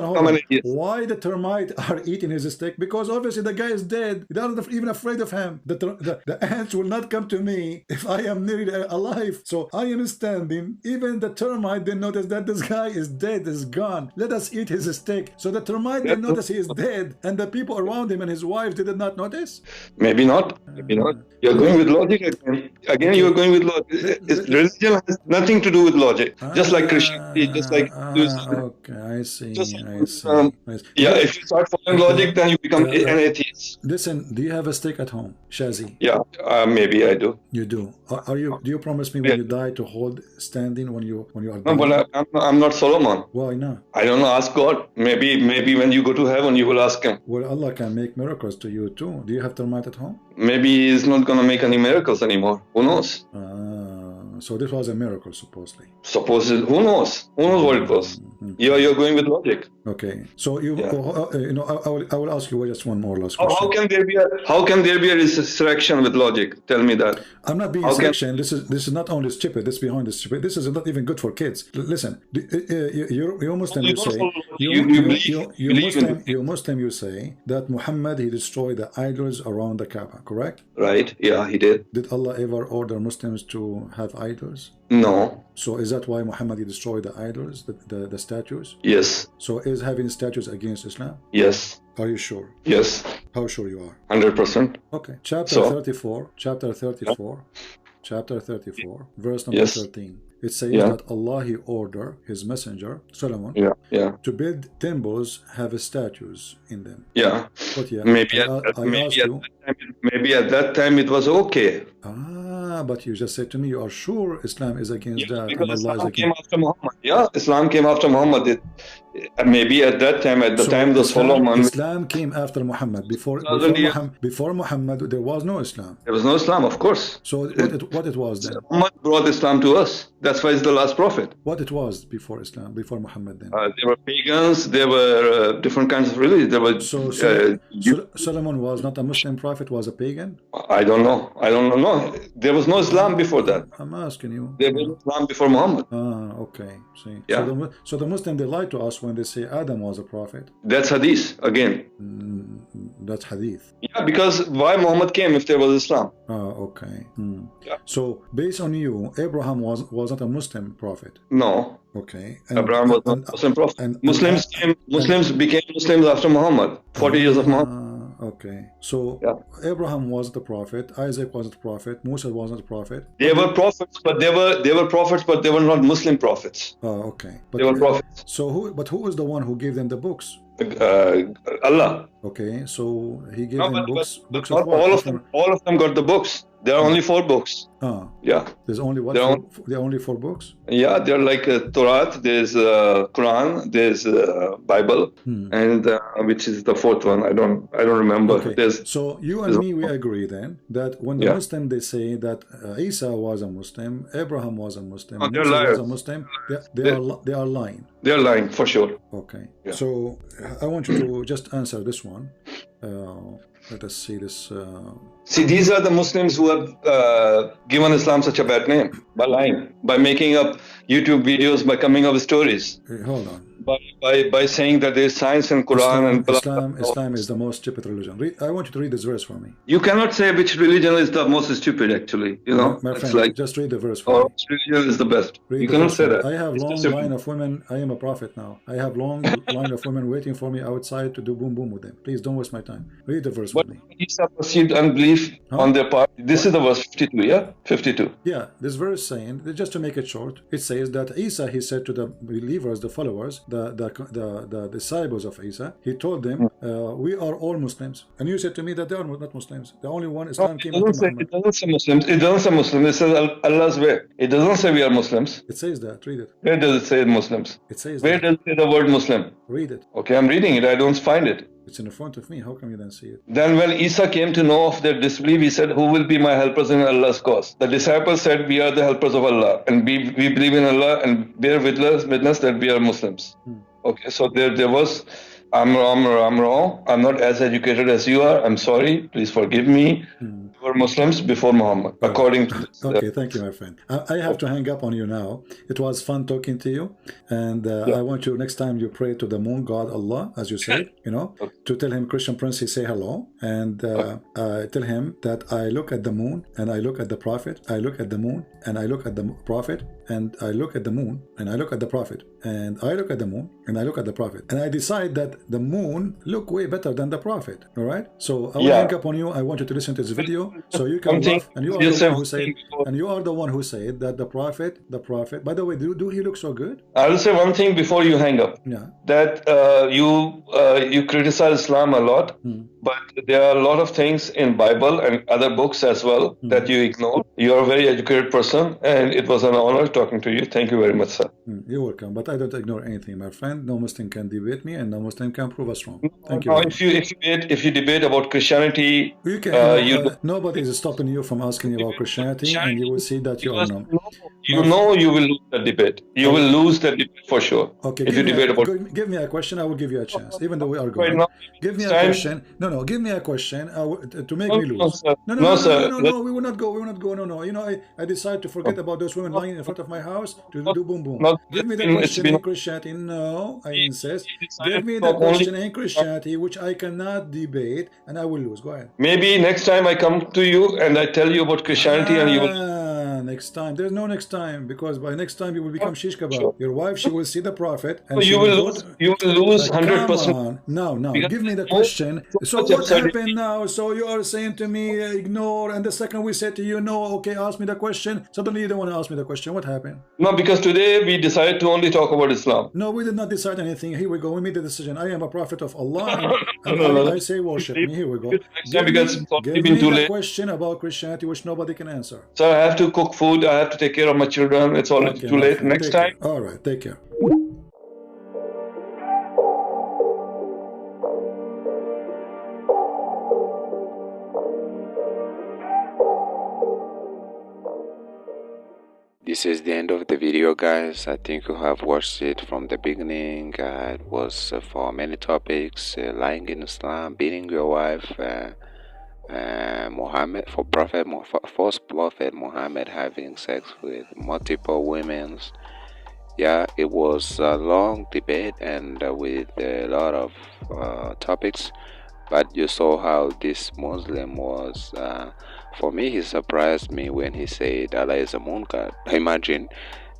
Why the termite are eating his stick? Because obviously the guy is dead. They're not even afraid of him. The ants will not come to me if I am nearly alive. So I am standing. Even the termite, they notice that this guy is dead, is gone. Let us eat his stick. So the termite, they notice he is dead. And the people around him and his wife, they did not notice? Maybe not. Maybe not. You're going with logic again. Again, you're going with logic. Religion has nothing to do with logic. Just like Christianity, just like okay, I see. If you start following logic, then you become an atheist. Listen, do you have a stick at home, Shazi? Yeah, maybe I do. You do. Do you promise me when you die to hold standing when you are dying? No, but I'm not Solomon. Why not? I don't know. Ask God. Maybe when you go to heaven, you will ask him. Well, Allah can make miracles to you too. Do you have termite at home? Maybe he's not going to make any miracles anymore. Who knows? So this was a miracle, supposedly. Who knows? Who knows what it was? You're going with logic. Okay. So I will ask you just one more last question. How can there be a resurrection with logic? Tell me that. I'm not being resurrection. This is not only stupid. This behind the stupid. This is not even good for kids. Listen, you're Muslim. You say you Muslim. You say that Muhammad, he destroyed the idols around the Kaaba. Correct? Right. Yeah, he did. Did Allah ever order Muslims to have idols? No. So is that why Muhammad destroyed the idols, the statues? Yes. So is having statues against Islam? Yes. Are you sure? Yes. How sure you are? 100%. Okay. Chapter 34, verse number 13. It says that Allah, he ordered his messenger, Solomon, to build temples, have statues in them. Yeah. But maybe at that time it was okay. But you just said to me, you are sure Islam is against that. Because Islam came after Muhammad. Yeah, Islam came after Muhammad. Maybe at that time, the Solomon. Islam came after Muhammad. Before Muhammad, there was no Islam. There was no Islam, of course. So what it was then? Muhammad brought Islam to us. That's why he's the last prophet. What it was before Islam, before Muhammad then? There were pagans. There were different kinds of religions. There were. Solomon was not a Muslim prophet. Was a pagan. I don't know. No, there was no Islam before that. I'm asking you. There was Islam before Muhammad. Okay. See. Yeah. So the Muslim, they lie to us when they say Adam was a prophet. That's hadith again. That's hadith. Yeah, because why Muhammad came if there was Islam? Okay. Yeah. So based on you, Abraham was not a Muslim prophet. No. Okay. Abraham was not a Muslim prophet. Muslims became Muslims after Muhammad. 40 years of Muhammad. Okay. So Abraham was the prophet, Isaac was the prophet, Musa wasn't the prophet. They were prophets, but they were prophets, but they were not Muslim prophets. Oh, okay. But They were prophets. so who was the one who gave them the books? Allah. Okay, so he gave No, them but books not of what? all of them got the books. There are only 4 books. Yeah. There's only what? There are only 4 books? Yeah, they're like Torah, there's Quran, there's Bible, and which is the 4th one? I don't remember. Okay. So you and me, we agree then that when the Muslim they say that Isa was a Muslim, Abraham was a Muslim, Musa was a Muslim, they are lying. They're lying for sure. Okay. Yeah. So I want you to just answer this one. Let us see this. See, these are the Muslims who have given Islam such a bad name by lying, by making up YouTube videos, by coming up with stories. Hey, hold on. By saying that there is science in Quran Islam is the most stupid religion. I want you to read this verse for me. You cannot say which religion is the most stupid. Actually, you know, my friend, like, just read the verse for me. Which religion is the best? You cannot say that. I have long line of women. I am a prophet now. I have long line of women waiting for me outside to do boom boom with them. Please don't waste my time. Read the verse for me. Isa perceived unbelief on their part. This is the verse 52. Yeah, 52. Yeah, this verse saying, just to make it short, it says that Isa, he said to the believers, the followers, the disciples of Isa, he told them, we are all Muslims. And you said to me that they are not Muslims. The only one Islam came into Muhammad. It doesn't say Muslims. It doesn't say Muslims. It says Allah's way. It doesn't say we are Muslims. It says that. Read it. Where does it say Muslims? It says Where does it say the word Muslim? Read it. Okay, I'm reading it. I don't find it. It's in front of me. How come you don't see it? Then when Isa came to know of their disbelief, he said, who will be my helpers in Allah's cause? The disciples said, we are the helpers of Allah, and we believe in Allah and bear witness that we are Muslims. Okay, so there was, I'm wrong. I'm not as educated as you are. I'm sorry. Please forgive me. We were Muslims before Muhammad, according to this. Okay, thank you, my friend. I have to hang up on you now. It was fun talking to you. And I want you, next time you pray to the moon god Allah, as you said, you know, to tell him, Christian Prince, he say hello. And tell him that I look at the moon and I look at the prophet. I look at the moon and I look at the prophet. And I look at the moon and I look at the prophet. And I look at the moon and I look at the prophet. And I decide that the moon look way better than the prophet. All right? So I will hang up on you. I want you to listen to this video so you can laugh. And you are the one who said, and you are the one who said that the prophet, by the way, do he look so good? I will say one thing before you hang up. Yeah. That you criticize Islam a lot, but there are a lot of things in Bible and other books as well that you ignore. You are a very educated person, and it was an honor talking to you. Thank you very much, sir. You're welcome. But I don't ignore anything, my friend. No Muslim can debate me, and no Muslim can prove us wrong. Thank you. If you debate about Christianity, you can. Nobody is stopping you from asking about Christianity, and you will see that you are no. You know you will lose the debate. You will lose the debate for sure. Okay. If you debate about. Give me a question. I will give you a chance, even though we are going. Give me a question. No. Give me a question to make me lose. No. We will not go. No. You know, I decided to forget about those women lying in front of my house to do boom boom. Give me the question in Christianity. No, I insist. Give me the question in Christianity, which I cannot debate, and I will lose. Go ahead. Maybe next time I come to you and I tell you about Christianity and you will. Next time. There's no next time, because by next time you will become shish kebab. Sure. Your wife, she will see the prophet, and you will lose 100%. No. Give me the question. So what happened now? So you are saying to me, ignore, and the second we said to you, no, okay, ask me the question. Suddenly you don't want to ask me the question. What happened? No, because today we decided to only talk about Islam. No, we did not decide anything. Here we go. We made the decision. I am a prophet of Allah, and I say worship me. Here we go. Give me the question about Christianity, which nobody can answer. So I have to cook food. I have to take care of my children. It's already too late. Next time. All right. Take care. This is the end of the video, guys. I think you have watched it from the beginning. It was for many topics: lying in Islam, beating your wife, false prophet Muhammad having sex with multiple women. Yeah, it was a long debate and with a lot of topics. But you saw how this Muslim was. For me, he surprised me when he said Allah is a moon god. Imagine,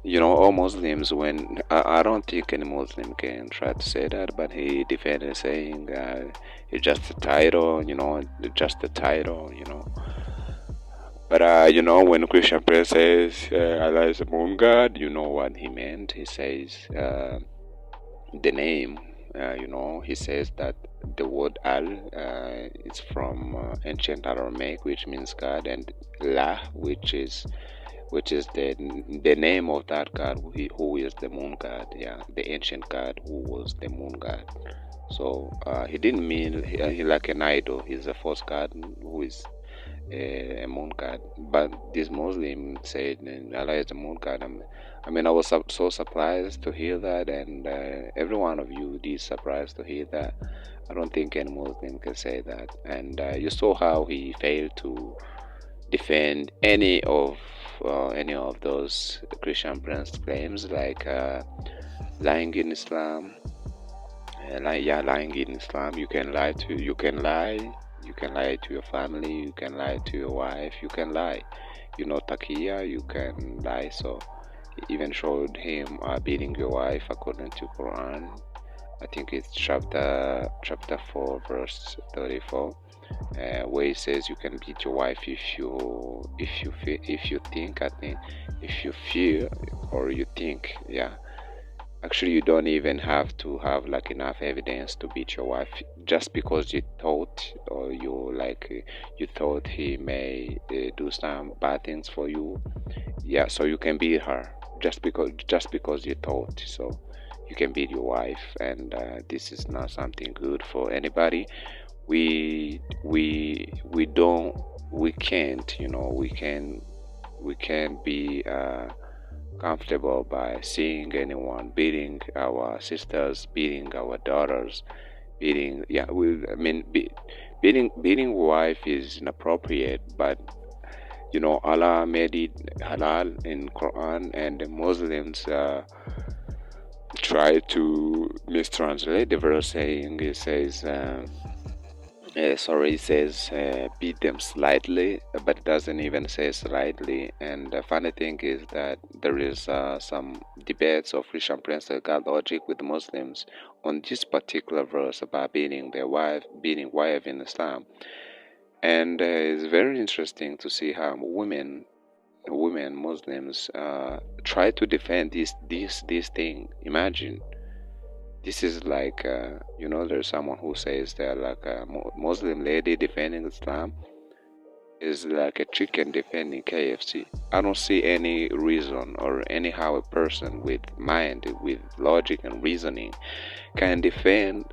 you know, all Muslims, when I don't think any Muslim can try to say that, but he defended saying it's just a title, just a title, But when Christian Prince says Allah is a moon god, you know what he meant. He says the name. He says that the word Al is from ancient Aramaic, which means God, and La, which is the name of that god who is the moon god. Yeah, the ancient god who was the moon god. So he didn't mean he like an idol. He's a false god who is a moon god. But this Muslim said Allah is a moon god. I was so surprised to hear that, and every one of you is surprised to hear that. I don't think any Muslim can say that. And you saw how he failed to defend any of those Christian Prince claims, like lying in Islam. Lying in Islam. You can lie to your family, you can lie to your wife, you can lie. Takia, you can lie. So he even showed him beating your wife according to Quran. I think it's chapter 4, verse 34, where he says you can beat your wife if you feel or you think. Yeah. Actually, you don't even have to have like enough evidence to beat your wife, just because you thought he may do some bad things for you. Yeah, so you can beat her just because you thought. So you can beat your wife, and this is not something good for anybody. We can't be comfortable by seeing anyone beating our sisters, beating our daughters, beating wife is inappropriate, but Allah made it halal in Quran, and the Muslims try to mistranslate the verse, saying it says beat them slightly, but it doesn't even say slightly. And the funny thing is that there is some debates of Christian Prince godlogic with Muslims on this particular verse about beating wife in Islam. And it's very interesting to see how women Muslims try to defend this thing. Imagine. This is like, there's someone who says that like a Muslim lady defending Islam is like a chicken defending KFC. I don't see any reason or anyhow a person with mind, with logic and reasoning can defend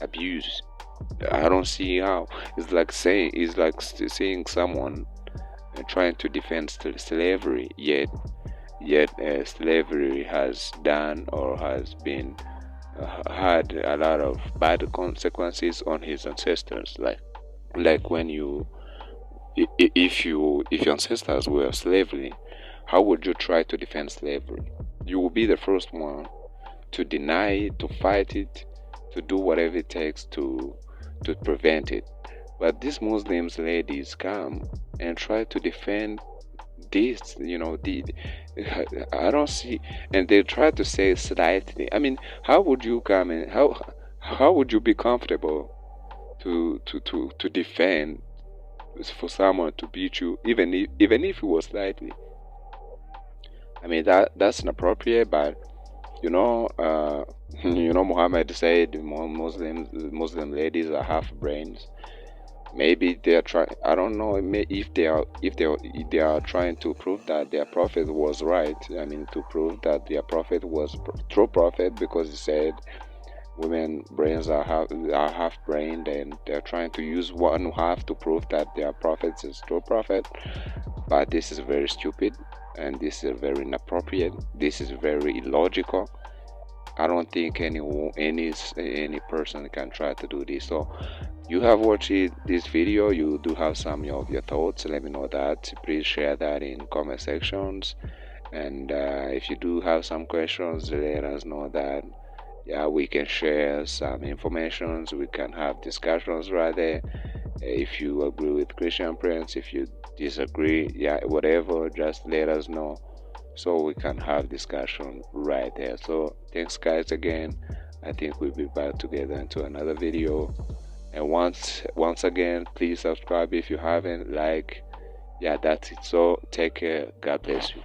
abuse. I don't see how. It's like seeing someone trying to defend slavery, yet slavery has done or has been had a lot of bad consequences on his ancestors. Like when if your ancestors were slavery, how would you try to defend slavery? You will be the first one to deny it, to fight it, to do whatever it takes to prevent it. But these Muslims ladies come and try to defend this, I don't see, and they try to say slightly. I mean, how would you come and how would you be comfortable to defend for someone to beat you, even if it was slightly? I mean, that's inappropriate. But Muhammad said Muslim ladies are half brains. Maybe they are trying. I don't know if they are trying to prove that their prophet was right. I mean, to prove that their prophet was true prophet, because he said women brains are half brained, and they're trying to use one half to prove that their prophet is true prophet. But this is very stupid, and this is very inappropriate. This is very illogical. I don't think any person can try to do this. So you have watched this video, you do have some of your thoughts. Let me know that. Please share that in comment sections. And if you do have some questions, let us know that. Yeah, we can share some information. We can have discussions right there. If you agree with Christian Prince, if you disagree, yeah, whatever, just let us know. so we can have discussion right there. So thanks guys again. I think we'll be back together into another video. And once again, please subscribe if you haven't. Like, yeah, that's it. So take care. God bless you.